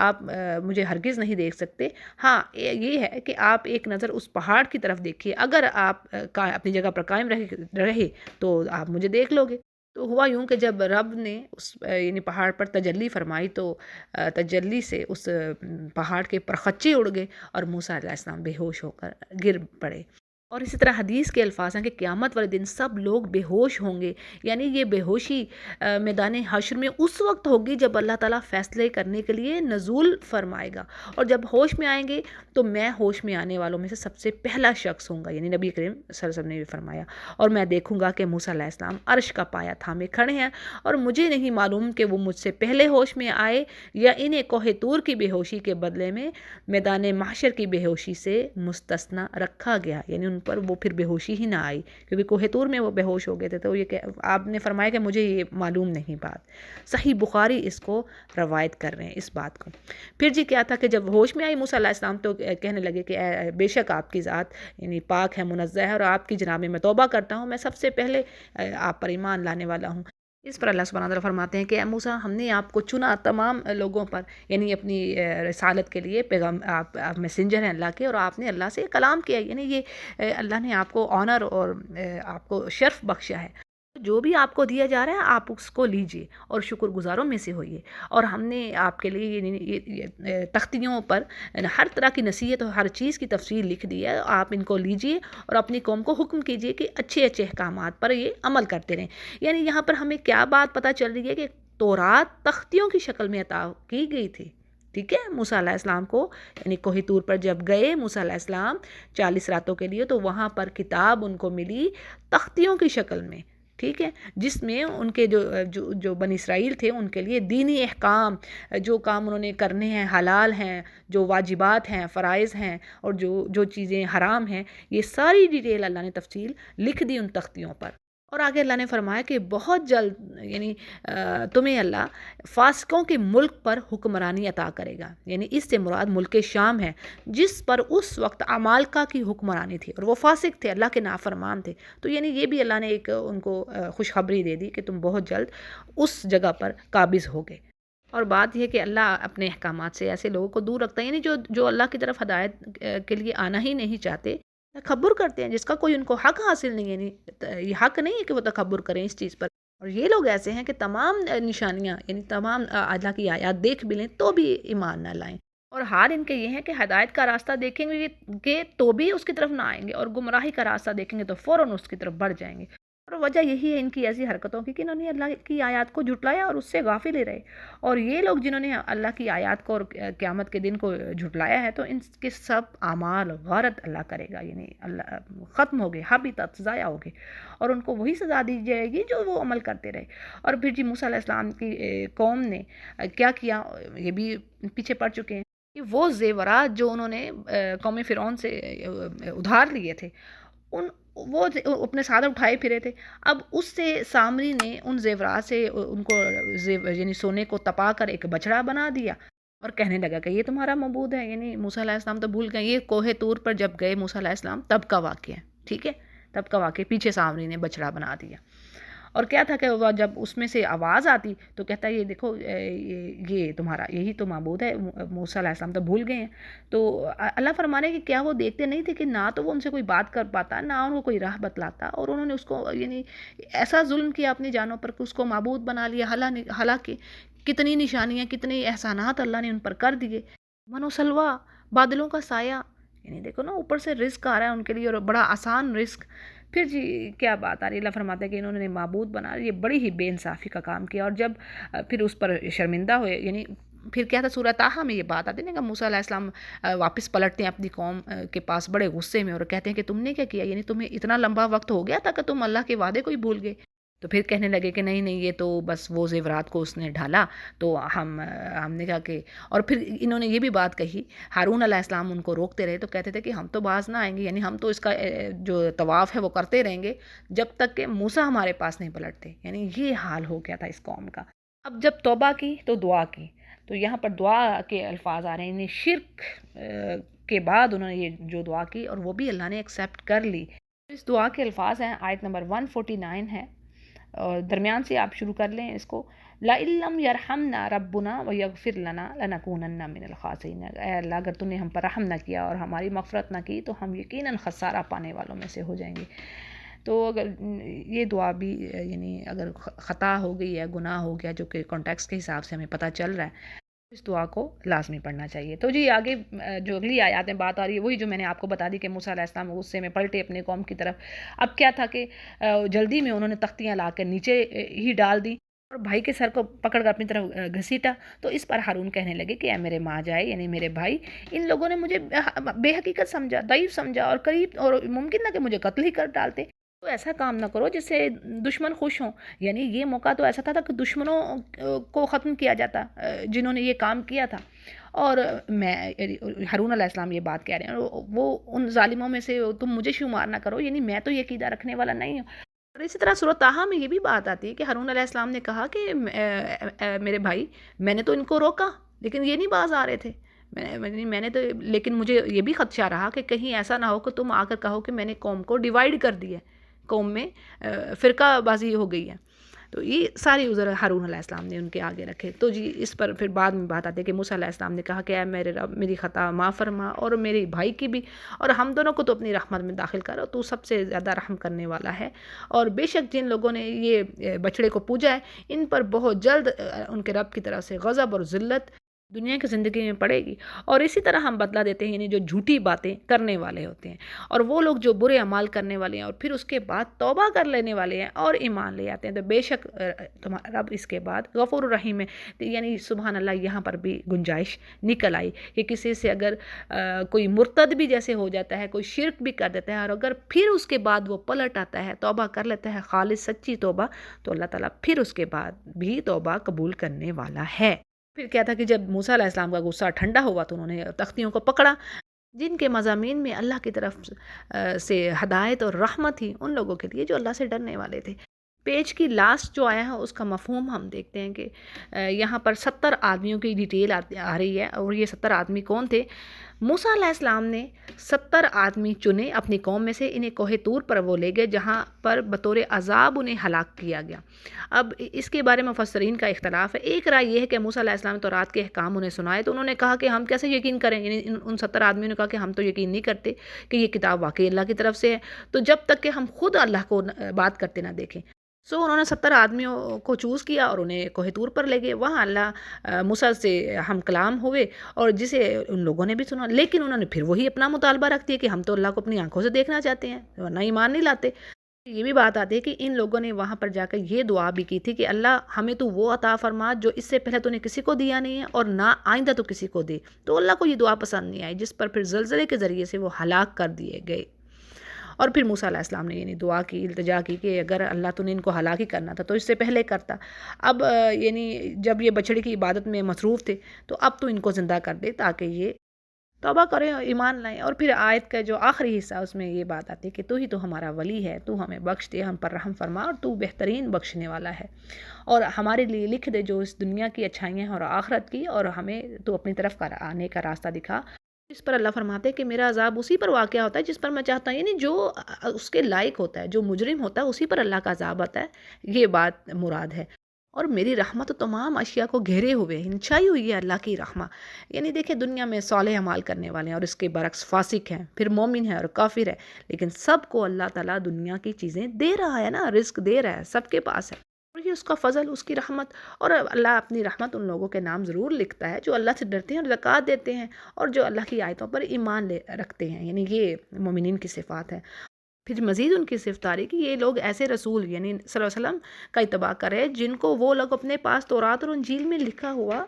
آپ مجھے ہرگز نہیں دیکھ سکتے، ہاں یہ ہے کہ آپ ایک نظر اس پہاڑ کی طرف دیکھیے، اگر آپ اپنی جگہ پر قائم رہے تو آپ مجھے دیکھ لو گے۔ تو ہوا یوں کہ جب رب نے اس یعنی پہاڑ پر تجلی فرمائی، تو تجلی سے اس پہاڑ کے پرخچے اڑ گئے اور موسیٰ علیہ السلام بے ہوش ہو کر گر پڑے۔ اور اسی طرح حدیث کے الفاظ ہیں کہ قیامت والے دن سب لوگ بے ہوش ہوں گے، یعنی یہ بے ہوشی میدان حشر میں اس وقت ہوگی جب اللہ تعالیٰ فیصلے کرنے کے لیے نزول فرمائے گا، اور جب ہوش میں آئیں گے تو میں ہوش میں آنے والوں میں سے سب سے پہلا شخص ہوں گا، یعنی نبی کریم صلی اللہ علیہ وسلم نے بھی فرمایا۔ اور میں دیکھوں گا کہ موسیٰ علیہ السلام عرش کا پایا تھامے کھڑے ہیں، اور مجھے نہیں معلوم کہ وہ مجھ سے پہلے ہوش میں آئے یا انہیں کوہ طور کی بے ہوشی کے بدلے میں میدان محشر کی بے ہوشی سے مستثنی رکھا گیا، یعنی ان پر وہ پھر بے ہوشی ہی نہ آئی، کیونکہ کوہ طور میں وہ بے ہوش ہو گئے تھے۔ تو یہ آپ نے فرمایا کہ مجھے یہ معلوم نہیں بات۔ صحیح بخاری اس کو روایت کر رہے ہیں اس بات کو۔ پھر جی کیا تھا کہ جب ہوش میں آئی موسیٰ علیہ السلام تو کہنے لگے کہ بے شک آپ کی ذات یعنی پاک ہے، منزہ ہے، اور آپ کی جناب میں توبہ کرتا ہوں، میں سب سے پہلے آپ پر ایمان لانے والا ہوں۔ اس پر اللہ سبحانہ وتعالیٰ فرماتے ہیں کہ اے موسیٰ، ہم نے آپ کو چنا تمام لوگوں پر، یعنی اپنی رسالت کے لیے، پیغام آپ میسنجر ہیں اللہ کے، اور آپ نے اللہ سے کلام کیا، یعنی یہ اللہ نے آپ کو آنر اور آپ کو شرف بخشا ہے۔ جو بھی آپ کو دیا جا رہا ہے آپ اس کو لیجئے اور شکر گزاروں میں سے ہوئیے۔ اور ہم نے آپ کے لیے یہ تختیوں پر ہر طرح کی نصیحت اور ہر چیز کی تفصیل لکھ دی ہے، آپ ان کو لیجئے اور اپنی قوم کو حکم کیجئے کہ اچھے اچھے احکامات پر یہ عمل کرتے رہیں۔ یعنی یہاں پر ہمیں کیا بات پتہ چل رہی ہے کہ تورات تختیوں کی شکل میں عطا کی گئی تھی، ٹھیک ہے، موسیٰ علیہ السلام کو، یعنی کوہ طور پر جب گئے موسیٰ علیہ السلام 40 راتوں کے لیے، تو وہاں پر کتاب ان کو ملی تختیوں کی شکل میں، ٹھیک ہے، جس میں ان کے جو بنی اسرائیل تھے ان کے لیے دینی احکام، جو کام انہوں نے کرنے ہیں حلال ہیں، جو واجبات ہیں فرائض ہیں، اور جو چیزیں حرام ہیں، یہ ساری ڈیٹیل اللہ نے تفصیل لکھ دی ان تختیوں پر۔ اور آگے اللہ نے فرمایا کہ بہت جلد یعنی تمہیں اللہ فاسقوں کے ملک پر حکمرانی عطا کرے گا، یعنی اس سے مراد ملک شام ہے، جس پر اس وقت عمالقہ کی حکمرانی تھی اور وہ فاسق تھے، اللہ کے نافرمان تھے۔ تو یعنی یہ بھی اللہ نے ایک ان کو خوشخبری دے دی کہ تم بہت جلد اس جگہ پر قابض ہوگے۔ اور بات یہ کہ اللہ اپنے احکامات سے ایسے لوگوں کو دور رکھتا ہے، یعنی جو اللہ کی طرف ہدایت کے لیے آنا ہی نہیں چاہتے، تکبر کرتے ہیں، جس کا کوئی ان کو حق حاصل نہیں ہے، یعنی یہ حق نہیں ہے کہ وہ تکبر کریں اس چیز پر۔ اور یہ لوگ ایسے ہیں کہ تمام نشانیاں یعنی تمام اللہ کی آیات دیکھ بھی لیں تو بھی ایمان نہ لائیں، اور حال ان کے یہ ہے کہ ہدایت کا راستہ دیکھیں گے تو بھی اس کی طرف نہ آئیں گے، اور گمراہی کا راستہ دیکھیں گے تو فوراً اس کی طرف بڑھ جائیں گے۔ اور وجہ یہی ہے ان کی ایسی حرکتوں کی کہ انہوں نے اللہ کی آیات کو جھٹلایا اور اس سے غافل ہی رہے۔ اور یہ لوگ جنہوں نے اللہ کی آیات کو اور قیامت کے دن کو جھٹلایا ہے، تو ان کے سب اعمال غارت اللہ کرے گا، یعنی اللہ ختم ہو گئے، حبطت ضائع ہو گئے، اور ان کو وہی سزا دی جائے گی جو وہ عمل کرتے رہے۔ اور پھر جی موسیٰ علیہ السلام کی قوم نے کیا کیا، یہ بھی پیچھے پڑ چکے ہیں کہ وہ زیورات جو انہوں نے قوم فرعون سے ادھار لیے تھے، وہ اپنے ساتھ اٹھائے پھرے تھے۔ اب اس سے سامری نے ان زیورات سے ان کو یعنی سونے کو تپا کر ایک بچڑا بنا دیا، اور کہنے لگا کہ یہ تمہارا معبود ہے۔ یعنی موسیٰ علیہ السلام تو بھول گئے، یہ کوہ طور پر جب گئے موسیٰ علیہ السلام تب کا واقعہ ہے، ٹھیک ہے، تب کا واقعہ، پیچھے سامری نے بچڑا بنا دیا۔ اور کیا تھا کہ وہ جب اس میں سے آواز آتی تو کہتا ہے یہ دیکھو یہ تمہارا یہی تو معبود ہے۔ موسیٰ علیہ السلام تو بھول گئے ہیں۔ تو اللہ فرمانے کہ کیا وہ دیکھتے نہیں تھے کہ نہ تو وہ ان سے کوئی بات کر پاتا، نہ ان کو کوئی راہ بتلاتا، اور انہوں نے اس کو یعنی ایسا ظلم کیا اپنی جانوں پر کہ اس کو معبود بنا لیا، حالانکہ کتنی نشانیاں کتنے احسانات اللہ نے ان پر کر دیے۔ من و سلوا، بادلوں کا سایہ، یعنی دیکھو نا اوپر سے رزق آ رہا ہے ان کے لیے، اور بڑا آسان رزق۔ پھر جی کیا بات آ رہی ہے، اللہ فرماتے ہیں کہ انہوں نے معبود بنا، یہ بڑی ہی بے انصافی کا کام کیا، اور جب پھر اس پر شرمندہ ہوئے، یعنی پھر کیا تھا، سورہ طٰہٰ میں یہ بات آتی ہے نا کہ موسیٰ علیہ السلام واپس پلٹتے ہیں اپنی قوم کے پاس بڑے غصے میں، اور کہتے ہیں کہ تم نے کیا کیا، یعنی تمہیں اتنا لمبا وقت ہو گیا تھا کہ تم اللہ کے وعدے کو ہی بھول گئے۔ تو پھر کہنے لگے کہ نہیں یہ تو بس وہ زیورات کو اس نے ڈھالا، تو ہم نے کہا کہ، اور پھر انہوں نے یہ بھی بات کہی، ہارون علیہ السلام ان کو روکتے رہے، تو کہتے تھے کہ ہم تو باز نہ آئیں گے، یعنی ہم تو اس کا جو طواف ہے وہ کرتے رہیں گے جب تک کہ موسیٰ ہمارے پاس نہیں پلٹتے۔ یعنی یہ حال ہو گیا تھا اس قوم کا۔ اب جب توبہ کی تو دعا کی، تو یہاں پر دعا کے الفاظ آ رہے ہیں، یعنی شرک کے بعد انہوں نے یہ جو دعا کی اور وہ بھی اللہ نے ایکسیپٹ کر لی۔ اس دعا کے الفاظ ہیں، آیت نمبر 149 ہے، اور درمیان سے آپ شروع کر لیں اس کو۔ لَئِن لَّمْ يَرْحَمْنَا رَبُّنَا وَيَغْفِرْ لَنَا لَنَكُونَنَّ مِنَ الْخَاسِرِينَ۔ اے اللہ اگر تم نے ہم پر رحم نہ کیا اور ہماری مغفرت نہ کی تو ہم یقیناً خسارہ پانے والوں میں سے ہو جائیں گے۔ تو اگر یہ دعا بھی یعنی اگر خطا ہو گئی ہے، گناہ ہو گیا، جو کہ کانٹیکسٹ کے حساب سے ہمیں پتہ چل رہا ہے، اس دعا کو لازمی پڑھنا چاہیے۔ تو جی آگے جو اگلی آیات میں بات آ رہی ہے وہی جو میں نے آپ کو بتا دی کہ موسیٰ علیہ السلام غصے میں پلٹے اپنے قوم کی طرف۔ اب کیا تھا کہ جلدی میں انہوں نے تختیاں لا کر نیچے ہی ڈال دی اور بھائی کے سر کو پکڑ کر اپنی طرف گھسیٹا۔ تو اس پر ہارون کہنے لگے کہ اے میرے ماں جائے، یعنی میرے بھائی، ان لوگوں نے مجھے بے حقیقت سمجھا، ضعیف سمجھا، اور قریب اور ممکن نہ کہ مجھے قتل ہی کر ڈالتے۔ تو ایسا کام نہ کرو جس سے دشمن خوش ہوں، یعنی یہ موقع تو ایسا تھا کہ دشمنوں کو ختم کیا جاتا جنہوں نے یہ کام کیا تھا۔ اور میں ہارون علیہ السلام یہ بات کہہ رہے ہیں، وہ ان ظالموں میں سے تم مجھے شمار نہ کرو، یعنی میں تو یہ عقیدہ رکھنے والا نہیں ہوں۔ اور اسی طرح سورۃ طٰہٰ میں یہ بھی بات آتی ہے کہ ہارون علیہ السلام نے کہا کہ میرے بھائی، میں نے تو ان کو روکا لیکن یہ نہیں باز آ رہے تھے، میں نے تو، لیکن مجھے یہ بھی خدشہ رہا کہ کہیں ایسا نہ ہو کہ تم آ کر کہو کہ میں نے قوم کو ڈیوائیڈ کر دیا، قوم میں فرقہ بازی ہو گئی ہے۔ تو یہ ساری عذر ہارون علیہ السلام نے ان کے آگے رکھے۔ تو جی اس پر پھر بعد میں بات آتی ہے کہ موسیٰ علیہ السلام نے کہا کہ اے میرے رب، میری خطا معاف فرما اور میرے بھائی کی بھی، اور ہم دونوں کو تو اپنی رحمت میں داخل کر، تو سب سے زیادہ رحم کرنے والا ہے۔ اور بے شک جن لوگوں نے یہ بچڑے کو پوجا ہے، ان پر بہت جلد ان کے رب کی طرف سے غضب اور ذلت دنیا کی زندگی میں پڑے گی۔ اور اسی طرح ہم بدلا دیتے ہیں، یعنی جو جھوٹی باتیں کرنے والے ہوتے ہیں اور وہ لوگ جو برے اعمال کرنے والے ہیں اور پھر اس کے بعد توبہ کر لینے والے ہیں اور ایمان لے آتے ہیں، تو بے شک تمہارا رب اس کے بعد غفور الرحیم ہے۔ تو یعنی سبحان اللہ، یہاں پر بھی گنجائش نکل آئی کہ کسی سے اگر کوئی مرتد بھی جیسے ہو جاتا ہے، کوئی شرک بھی کر دیتا ہے، اور اگر پھر اس کے بعد وہ پلٹ آتا ہے، توبہ کر لیتا ہے خالص سچی توبہ، تو اللہ تعالیٰ پھر اس کے بعد بھی توبہ قبول کرنے والا ہے۔ پھر کیا تھا کہ جب موسیٰ علیہ السلام کا غصہ ٹھنڈا ہوا تو انہوں نے تختیوں کو پکڑا، جن کے مضامین میں اللہ کی طرف سے ہدایت اور رحمت تھی ان لوگوں کے لیے جو اللہ سے ڈرنے والے تھے۔ پیج کی لاسٹ جو آیا ہے اس کا مفہوم ہم دیکھتے ہیں کہ یہاں پر 70 آدمیوں کی ڈیٹیل آ رہی ہے، اور یہ 70 آدمی کون تھے؟ موسیٰ علیہ السلام نے 70 آدمی چنے اپنی قوم میں سے، انہیں کوہ طور پر وہ لے گئے جہاں پر بطور عذاب انہیں ہلاک کیا گیا۔ اب اس کے بارے میں مفسرین کا اختلاف ہے۔ ایک رائے یہ ہے کہ موسیٰ علیہ السلام نے تورات کے احکام انہیں سنائے تو انہوں نے کہا کہ ہم کیسے یقین کریں، یعنی ان 70 آدمیوں نے کہا کہ ہم تو یقین نہیں کرتے کہ یہ کتاب واقعی اللہ کی طرف سے ہے، تو جب تک کہ ہم خود اللہ کو بات کرتے نہ دیکھیں۔ انہوں نے 70 آدمیوں کو چوز کیا اور انہیں کوہ طور پر لے گئے۔ وہاں اللہ موسیٰ سے ہم کلام ہوئے اور جسے ان لوگوں نے بھی سنا، لیکن انہوں نے پھر وہی اپنا مطالبہ رکھ دیا کہ ہم تو اللہ کو اپنی آنکھوں سے دیکھنا چاہتے ہیں، ورنہ ایمان نہیں لاتے۔ یہ بھی بات آتی ہے کہ ان لوگوں نے وہاں پر جا کر یہ دعا بھی کی تھی کہ اللہ ہمیں تو وہ عطا فرما جو اس سے پہلے تو نے کسی کو دیا نہیں ہے اور نہ آئندہ تو کسی کو دے۔ تو اللہ کو یہ دعا پسند نہیں آئی، جس پر پھر زلزلے کے ذریعے سے وہ ہلاک کر دیے گئے۔ اور پھر موسیٰ علیہ السلام نے یعنی دعا کی، التجا کی کہ اگر اللہ تو نے ان کو ہلاک ہی کرنا تھا تو اس سے پہلے کرتا۔ اب یعنی جب یہ بچڑے کی عبادت میں مصروف تھے تو اب تو ان کو زندہ کر دے تاکہ یہ توبہ کریں اور ایمان لائیں۔ اور پھر آیت کا جو آخری حصہ اس میں یہ بات آتی ہے کہ تو ہی تو ہمارا ولی ہے، تو ہمیں بخش دے، ہم پر رحم فرما، اور تو بہترین بخشنے والا ہے، اور ہمارے لیے لکھ دے جو اس دنیا کی اچھائیاں ہیں اور آخرت کی، اور ہمیں تو اپنی طرف آنے کا راستہ دکھا۔ اس پر اللہ فرماتے ہیں کہ میرا عذاب اسی پر واقع ہوتا ہے جس پر میں چاہتا ہوں، یعنی جو اس کے لائق ہوتا ہے، جو مجرم ہوتا ہے اسی پر اللہ کا عذاب آتا ہے، یہ بات مراد ہے۔ اور میری رحمت تمام اشیاء کو گھیرے ہوئے چھائی ہوئی ہے اللہ کی رحمت۔ یعنی دیکھیں دنیا میں صالح اعمال کرنے والے ہیں اور اس کے برعکس فاسق ہیں، پھر مومن ہے اور کافر ہے، لیکن سب کو اللہ تعالیٰ دنیا کی چیزیں دے رہا ہے نا، رزق دے رہا ہے، سب کے پاس ہے، اور یہ اس کا فضل، اس کی رحمت۔ اور اللہ اپنی رحمت ان لوگوں کے نام ضرور لکھتا ہے جو اللہ سے ڈرتے ہیں اور زکوٰۃ دیتے ہیں اور جو اللہ کی آیتوں پر ایمان رکھتے ہیں، یعنی یہ مومنین کی صفات ہے۔ پھر مزید ان کی صفت آ رہی کہ یہ لوگ ایسے رسول یعنی صلی اللہ علیہ وسلم کا اتباع کرے جن کو وہ لوگ اپنے پاس تورات اور انجیل میں لکھا ہوا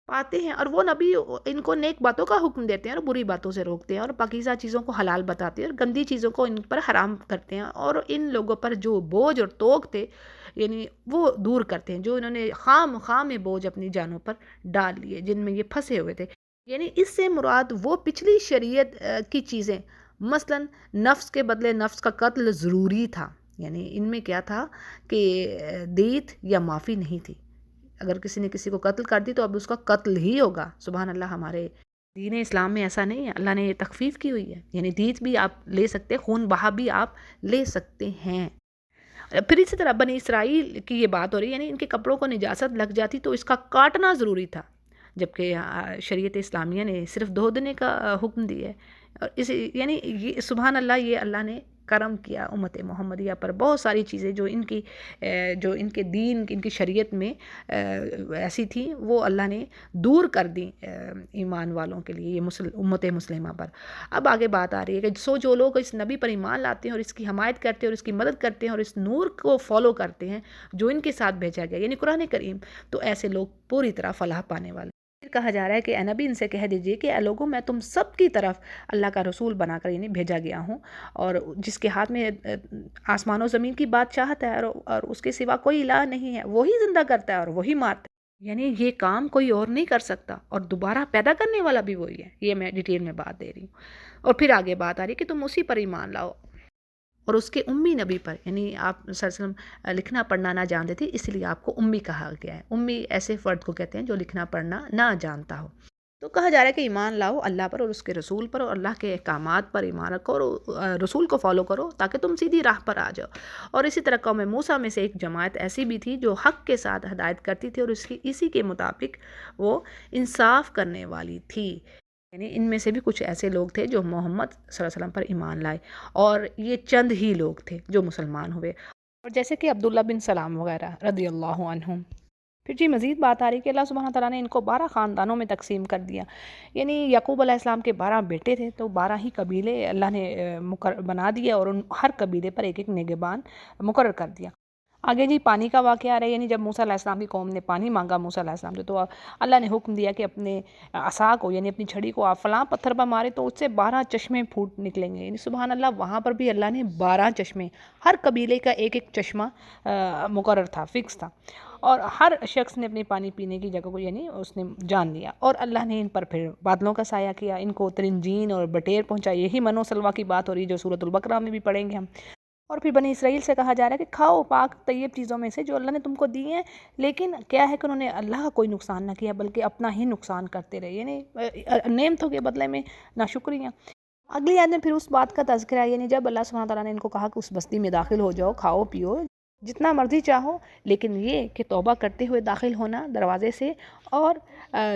پاتے ہیں، اور وہ نبی ان کو نیک باتوں کا حکم دیتے ہیں اور بری باتوں سے روکتے ہیں، اور پاکیزہ چیزوں کو حلال بتاتے ہیں اور گندی چیزوں کو ان پر حرام کرتے ہیں، اور ان لوگوں پر جو بوجھ اور توق تھے یعنی وہ دور کرتے ہیں، جو انہوں نے خام میں بوجھ اپنی جانوں پر ڈال لیے، جن میں یہ پھنسے ہوئے تھے۔ یعنی اس سے مراد وہ پچھلی شریعت کی چیزیں، مثلا نفس کے بدلے نفس کا قتل ضروری تھا، یعنی ان میں کیا تھا کہ دیت یا معافی نہیں تھی، اگر کسی نے کسی کو قتل کر دی تو اب اس کا قتل ہی ہوگا۔ سبحان اللہ، ہمارے دین اسلام میں ایسا نہیں ہے، اللہ نے یہ تخفیف کی ہوئی ہے، یعنی دیت بھی آپ لے سکتے، خون بہا بھی آپ لے سکتے ہیں۔ پھر اسی طرح بنی اسرائیل کی یہ بات ہو رہی ہے، یعنی ان کے کپڑوں کو نجاست لگ جاتی تو اس کا کاٹنا ضروری تھا، جبکہ شریعت اسلامیہ نے صرف دھو دینے کا حکم دیا ہے۔ اور یعنی یہ سبحان اللہ، یہ اللہ نے کرم کیا امت محمدیہ پر، بہت ساری چیزیں جو ان کے دین، ان کی شریعت میں ایسی تھیں وہ اللہ نے دور کر دیں ایمان والوں کے لیے، یہ امت مسلمہ پر۔ اب آگے بات آ رہی ہے کہ جو لوگ اس نبی پر ایمان لاتے ہیں اور اس کی حمایت کرتے ہیں اور اس کی مدد کرتے ہیں اور اس نور کو فالو کرتے ہیں جو ان کے ساتھ بھیجا گیا، یعنی قرآن کریم، تو ایسے لوگ پوری طرح فلاح پانے والے۔ کہا جا رہا ہے کہ اے نبی ان سے کہہ دیجئے کہ اے لوگوں، میں تم سب کی طرف اللہ کا رسول بنا کر یعنی بھیجا گیا ہوں، اور جس کے ہاتھ میں آسمان و زمین کی بادشاہت ہے اور اس کے سوا کوئی الہ نہیں ہے، وہی زندہ کرتا ہے اور وہی مارتا ہے، یعنی یہ کام کوئی اور نہیں کر سکتا، اور دوبارہ پیدا کرنے والا بھی وہی ہے۔ یہ میں ڈیٹیل میں بات دے رہی ہوں۔ اور پھر آگے بات آ رہی ہے کہ تم اسی پر ایمان لاؤ اور اس کے امی نبی پر، یعنی آپ صلی اللہ علیہ وسلم لکھنا پڑھنا نہ جانتے تھے، اس لیے آپ کو امی کہا گیا ہے۔ امی ایسے فرد کو کہتے ہیں جو لکھنا پڑھنا نہ جانتا ہو۔ تو کہا جا رہا ہے کہ ایمان لاؤ اللہ پر اور اس کے رسول پر، اور اللہ کے احکامات پر ایمان رکھو اور رسول کو فالو کرو تاکہ تم سیدھی راہ پر آ جاؤ۔ اور اسی طرح قوم موسیٰ میں سے ایک جماعت ایسی بھی تھی جو حق کے ساتھ ہدایت کرتی تھی اور اسی کے مطابق وہ انصاف کرنے والی تھی، یعنی ان میں سے بھی کچھ ایسے لوگ تھے جو محمد صلی اللہ علیہ وسلم پر ایمان لائے، اور یہ چند ہی لوگ تھے جو مسلمان ہوئے، اور جیسے کہ عبداللہ بن سلام وغیرہ رضی اللہ عنہم۔ پھر جی مزید بات آ رہی کہ اللہ سبحانہ تعالیٰ نے ان کو 12 خاندانوں میں تقسیم کر دیا، یعنی یعقوب علیہ السلام کے 12 بیٹے تھے، تو 12 ہی قبیلے اللہ نے بنا دیے، اور ان ہر قبیلے پر ایک ایک نگہبان مقرر کر دیا۔ آگے جی پانی کا واقعہ آ رہا ہے، یعنی جب موسیٰ علیہ السلام کی قوم نے پانی مانگا موسیٰ علیہ السلام سے، تو اللہ نے حکم دیا کہ اپنے عصا کو، یعنی اپنی چھڑی کو آپ فلاں پتھر پر مارے تو اس سے 12 چشمے پھوٹ نکلیں گے، یعنی سبحان اللہ، وہاں پر بھی اللہ نے 12 چشمے، ہر قبیلے کا ایک ایک چشمہ مقرر تھا، فکس تھا، اور ہر شخص نے اپنے پانی پینے کی جگہ کو یعنی اس نے جان لیا، اور اللہ نے ان پر پھر بادلوں کا سایہ کیا، ان کو ترنجین اور بٹیر پہنچا، یہی من و سلوہ کی بات ہو رہی ہے جو سورۃ البقرہ میں بھی پڑھیں گے ہم۔ اور پھر بنی اسرائیل سے کہا جا رہا ہے کہ کھاؤ پاک طیب چیزوں میں سے جو اللہ نے تم کو دی ہیں، لیکن کیا ہے کہ انہوں نے اللہ کا کوئی نقصان نہ کیا بلکہ اپنا ہی نقصان کرتے رہے، یعنی نعمتوں کے بدلے میں ناشکریاں۔ اگلی آیت میں پھر اس بات کا تذکرہ ہے، یعنی جب اللہ سبحانہ تعالیٰ نے ان کو کہا کہ اس بستی میں داخل ہو جاؤ، کھاؤ پیو جتنا مرضی چاہو، لیکن یہ کہ توبہ کرتے ہوئے داخل ہونا دروازے سے، اور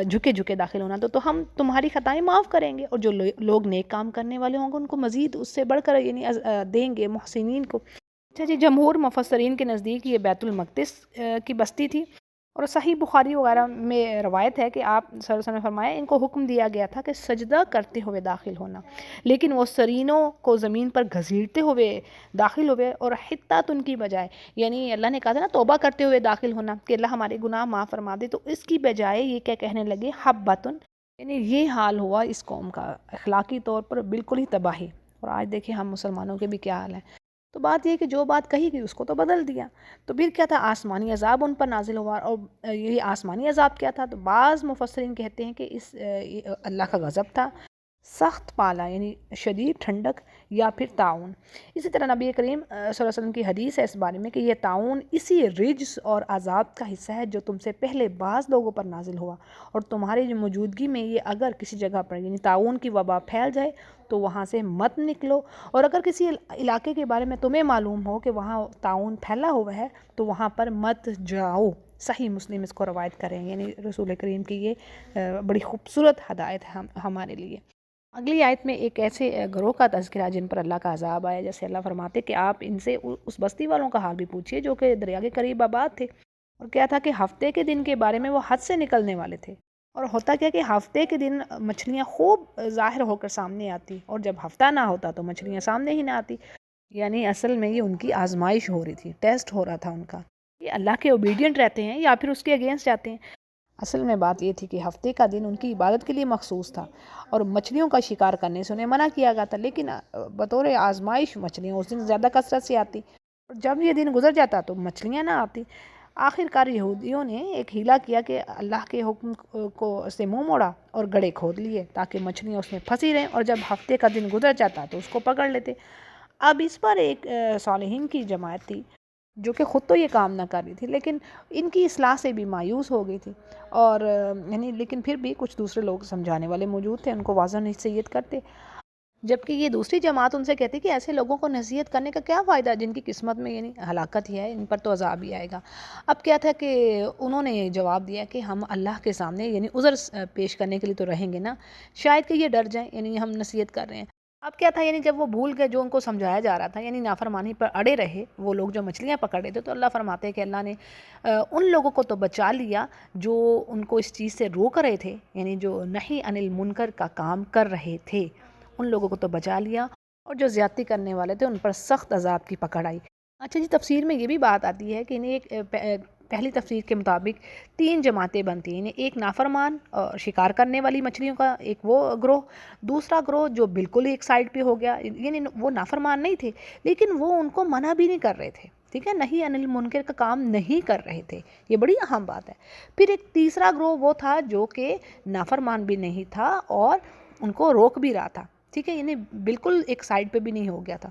جھکے جھکے داخل ہونا، تو ہم تمہاری خطائیں معاف کریں گے، اور جو لوگ نیک کام کرنے والے ہوں گے ان کو مزید اس سے بڑھ کر یعنی دیں گے محسنین کو۔ اچھا جی، جمہور مفسرین کے نزدیک یہ بیت المقدس کی بستی تھی، اور صحیح بخاری وغیرہ میں روایت ہے کہ آپ صلی اللہ علیہ وسلم نے فرمایا ان کو حکم دیا گیا تھا کہ سجدہ کرتے ہوئے داخل ہونا، لیکن وہ سرینوں کو زمین پر گھسیٹتے ہوئے داخل ہوئے، اور حتیٰ ان کی بجائے، یعنی اللہ نے کہا تھا نا توبہ کرتے ہوئے داخل ہونا کہ اللہ ہمارے گناہ معاف فرما دے، تو اس کی بجائے یہ کیا کہنے لگے، حبتن، یعنی یہ حال ہوا اس قوم کا، اخلاقی طور پر بالکل ہی تباہی۔ اور آج دیکھیں ہم مسلمانوں کے بھی کیا حال ہے۔ تو بات یہ کہ جو بات کہی گئی اس کو تو بدل دیا، تو پھر کیا تھا، آسمانی عذاب ان پر نازل ہوا، اور یہ آسمانی عذاب کیا تھا، تو بعض مفسرین کہتے ہیں کہ اس اللہ کا غضب تھا، سخت پالا یعنی شدید ٹھنڈک، یا پھر طاعون۔ اسی طرح نبی کریم صلی اللہ علیہ وسلم کی حدیث ہے اس بارے میں کہ یہ طاعون اسی رجس اور عذاب کا حصہ ہے جو تم سے پہلے بعض لوگوں پر نازل ہوا، اور تمہاری جو موجودگی میں یہ اگر کسی جگہ پر یعنی طاعون کی وبا پھیل جائے تو وہاں سے مت نکلو، اور اگر کسی علاقے کے بارے میں تمہیں معلوم ہو کہ وہاں طاعون پھیلا ہوا ہے تو وہاں پر مت جاؤ۔ صحیح مسلم اس کو روایت کریں، یعنی رسول کریم کی یہ بڑی خوبصورت ہدایت ہے ہمارے لیے۔ اگلی آیت میں ایک ایسے گروہ کا تذکرہ جن پر اللہ کا عذاب آیا، جیسے اللہ فرماتے کہ آپ ان سے اس بستی والوں کا حال بھی پوچھئے جو کہ دریا کے قریب آباد تھے، اور کیا تھا کہ ہفتے کے دن کے بارے میں وہ حد سے نکلنے والے تھے، اور ہوتا کیا کہ ہفتے کے دن مچھلیاں خوب ظاہر ہو کر سامنے آتی، اور جب ہفتہ نہ ہوتا تو مچھلیاں سامنے ہی نہ آتی، یعنی اصل میں یہ ان کی آزمائش ہو رہی تھی، ٹیسٹ ہو رہا تھا ان کا، یہ اللہ کے اوبیڈینٹ رہتے ہیں یا پھر اس کے اگینسٹ جاتے ہیں۔ اصل میں بات یہ تھی کہ ہفتے کا دن ان کی عبادت کے لیے مخصوص تھا، اور مچھلیوں کا شکار کرنے سے انہیں منع کیا گیا تھا، لیکن بطور آزمائش مچھلیاں اس دن زیادہ کثرت سے آتی، اور جب یہ دن گزر جاتا تو مچھلیاں نہ آتی۔ آخر کار یہودیوں نے ایک ہیلا کیا کہ اللہ کے حکم کو سے منہ موڑا اور گڑھے کھود لیے تاکہ مچھلیاں اس میں پھنسی رہیں، اور جب ہفتے کا دن گزر جاتا تو اس کو پکڑ لیتے۔ اب اس پر ایک صالحین کی جماعت تھی جو کہ خود تو یہ کام نہ کر رہی تھی، لیکن ان کی اصلاح سے بھی مایوس ہو گئی تھی، اور یعنی لیکن پھر بھی کچھ دوسرے لوگ سمجھانے والے موجود تھے، ان کو واضح نصیحت کرتے، جبکہ یہ دوسری جماعت ان سے کہتی کہ ایسے لوگوں کو نصیحت کرنے کا کیا فائدہ جن کی قسمت میں یعنی ہلاکت ہی ہے، ان پر تو عذاب ہی آئے گا۔ اب کیا تھا کہ انہوں نے جواب دیا کہ ہم اللہ کے سامنے یعنی عذر پیش کرنے کے لیے تو رہیں گے نا، شاید کہ یہ ڈر جائیں، یعنی ہم نصیحت کر رہے ہیں۔ اب کیا تھا، یعنی جب وہ بھول گئے جو ان کو سمجھایا جا رہا تھا، یعنی نافرمانی پر اڑے رہے وہ لوگ جو مچھلیاں پکڑ رہے تھے، تو اللہ فرماتے ہیں کہ اللہ نے ان لوگوں کو تو بچا لیا جو ان کو اس چیز سے روک رہے تھے، یعنی جو نہی عن المنکر کا کام کر رہے تھے ان لوگوں کو تو بچا لیا، اور جو زیادتی کرنے والے تھے ان پر سخت عذاب کی پکڑ آئی۔ اچھا جی، تفسیر میں یہ بھی بات آتی ہے کہ ایک پہلی تفسیر کے مطابق 3 جماعتیں بنتی ہیں، یعنی ایک نافرمان اور شکار کرنے والی مچھلیوں کا ایک وہ گروہ، دوسرا گروہ جو بالکل ایک سائڈ پہ ہو گیا، یعنی وہ نافرمان نہیں تھے لیکن وہ ان کو منع بھی نہیں کر رہے تھے، ٹھیک ہے، نہیں انل منکر کا کام نہیں کر رہے تھے، یہ بڑی اہم بات ہے۔ پھر ایک تیسرا گروہ وہ تھا جو کہ نافرمان بھی نہیں تھا اور ان کو روک بھی رہا تھا، ٹھیک ہے، یعنی بالکل ایک سائڈ پہ بھی نہیں ہو گیا تھا۔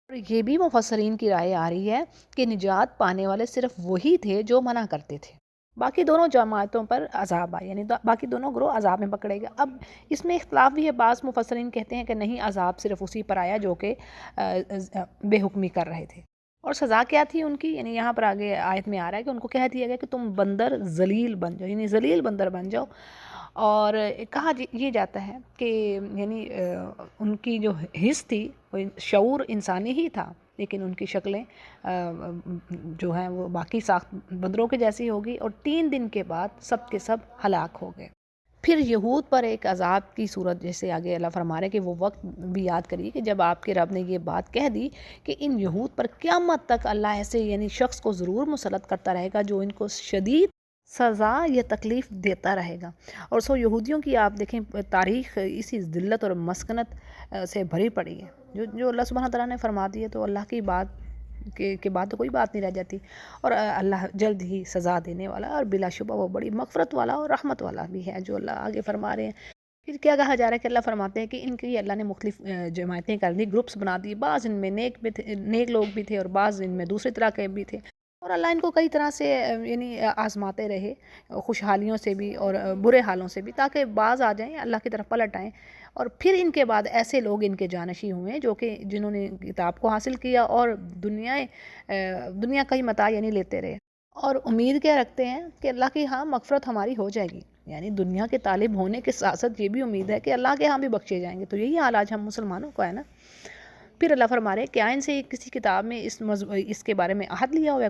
اور یہ بھی مفسرین کی رائے آ رہی ہے کہ نجات پانے والے صرف وہی تھے جو منع کرتے تھے، باقی دونوں جماعتوں پر عذاب آئے، یعنی باقی دونوں گروہ عذاب میں پکڑے گئے۔ اب اس میں اختلاف بھی ہے، بعض مفسرین کہتے ہیں کہ نہیں، عذاب صرف اسی پر آیا جو کہ بے حکمی کر رہے تھے، اور سزا کیا تھی ان کی، یعنی یہاں پر آگے آیت میں آ رہا ہے کہ ان کو کہہ دیا گیا کہ تم بندر ذلیل بن جاؤ، یعنی ذلیل بندر بن جاؤ، اور کہا یہ جاتا ہے کہ یعنی ان کی جو حص تھی وہ شعور انسانی ہی تھا، لیکن ان کی شکلیں جو ہیں وہ باقی ساخت بندروں کے جیسی ہوگی، اور 3 دن کے بعد سب کے سب ہلاک ہو گئے۔ پھر یہود پر ایک عذاب کی صورت، جیسے آگے اللہ فرما رہے کہ وہ وقت بھی یاد کریے کہ جب آپ کے رب نے یہ بات کہہ دی کہ ان یہود پر قیامت تک اللہ ایسے یعنی شخص کو ضرور مسلط کرتا رہے گا جو ان کو شدید سزا یا تکلیف دیتا رہے گا۔ اور یہودیوں کی آپ دیکھیں تاریخ اسی ذلت اور مسکنت سے بھری پڑی ہے، جو اللہ سبحانہ تعالیٰ نے فرما دی ہے، تو اللہ کی بات کے بعد تو کوئی بات نہیں رہ جاتی، اور اللہ جلد ہی سزا دینے والا اور بلا شبہ وہ بڑی مغفرت والا اور رحمت والا بھی ہے، جو اللہ آگے فرما رہے ہیں۔ پھر کیا کہا جا رہا ہے کہ اللہ فرماتے ہیں کہ ان کی اللہ نے مختلف جماعتیں کر دی، گروپس بنا دی، بعض ان میں نیک لوگ بھی تھے اور بعض ان میں دوسری طرح کے بھی تھے، اور اللہ ان کو کئی طرح سے یعنی آزماتے رہے، خوشحالیوں سے بھی اور برے حالوں سے بھی، تاکہ بعض آ جائیں اللہ کی طرف پلٹ آئیں، اور پھر ان کے بعد ایسے لوگ ان کے جانشین ہوئے جو کہ جنہوں نے کتاب کو حاصل کیا اور دنیا کا ہی متاع یعنی لیتے رہے، اور امید کیا رکھتے ہیں کہ اللہ کی ہاں مغفرت ہماری ہو جائے گی، یعنی دنیا کے طالب ہونے کے ساتھ ساتھ یہ بھی امید ہے کہ اللہ کے ہاں بھی بخشے جائیں گے۔ تو یہی حال آج ہم مسلمانوں کو ہے نا۔ پھر اللہ فرما رہے کہ ان سے کسی کتاب میں اس کے بارے میں عہد لیا ہوا ہے،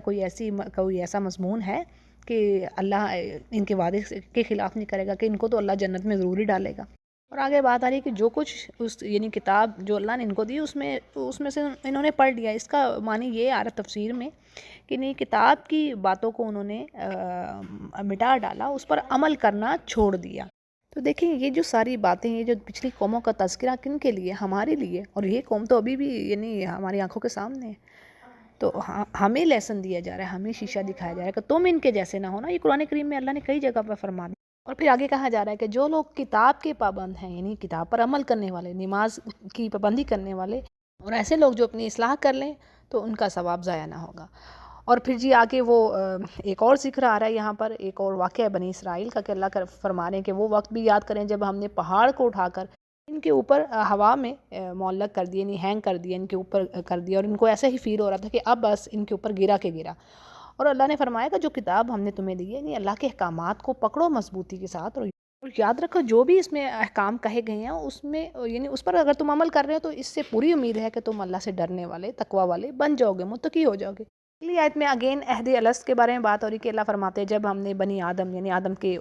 کوئی ایسا مضمون ہے کہ اللہ ان کے وعدے کے خلاف نہیں کرے گا، کہ ان کو تو اللہ جنت میں ضرور ہی ڈالے گا۔ اور آگے بات آ رہی ہے کہ جو کچھ یعنی کتاب جو اللہ نے ان کو دی اس میں سے انہوں نے پڑھ لیا۔ اس کا معنی یہ آ رہا تفسیر میں کہ نہیں، کتاب کی باتوں کو انہوں نے مٹا ڈالا، اس پر عمل کرنا چھوڑ دیا۔ تو دیکھیں یہ جو ساری باتیں، یہ جو پچھلی قوموں کا تذکرہ کن کے لیے؟ ہمارے لیے، اور یہ قوم تو ابھی بھی یعنی ہماری آنکھوں کے سامنے ہے، تو ہمیں لیسن دیا جا رہا ہے، ہمیں شیشہ دکھایا جا رہا ہے کہ تم ان کے جیسے نہ ہونا۔ یہ قرآن کریم میں اللہ نے کئی جگہ پر فرما دیا۔ اور پھر آگے کہا جا رہا ہے کہ جو لوگ کتاب کے پابند ہیں، یعنی کتاب پر عمل کرنے والے، نماز کی پابندی کرنے والے، اور ایسے لوگ جو اپنی اصلاح کر لیں تو ان کا ثواب ضائع نہ ہوگا۔ اور پھر آگے وہ ایک اور ذکر آ رہا ہے یہاں پر، ایک اور واقعہ ہے بنی اسرائیل کا، کہ اللہ فرما رہے ہیں کہ وہ وقت بھی یاد کریں جب ہم نے پہاڑ کو اٹھا کر ان کے اوپر ہوا میں معلق کر دیا، یعنی ہینگ کر دیا، ان کے اوپر کر دیا، اور ان کو ایسے ہی فیل ہو رہا تھا کہ اب بس ان کے اوپر گرا۔ اور اللہ نے فرمایا کہ جو کتاب ہم نے تمہیں دی ہے، یعنی اللہ کے احکامات کو پکڑو مضبوطی کے ساتھ، اور یاد رکھو جو بھی اس میں احکام کہے گئے ہیں اس میں یعنی اس پر اگر تم عمل کر رہے ہو تو اس سے پوری امید ہے کہ تم اللہ سے ڈرنے والے، تقوی والے بن جاؤ گے، متقی ہو جاؤ گے۔ اگلی آیت میں اگین عہد الست کے بارے میں بات ہو رہی کہ اللہ فرماتے ہیں جب ہم نے بنی آدم یعنی آدم کے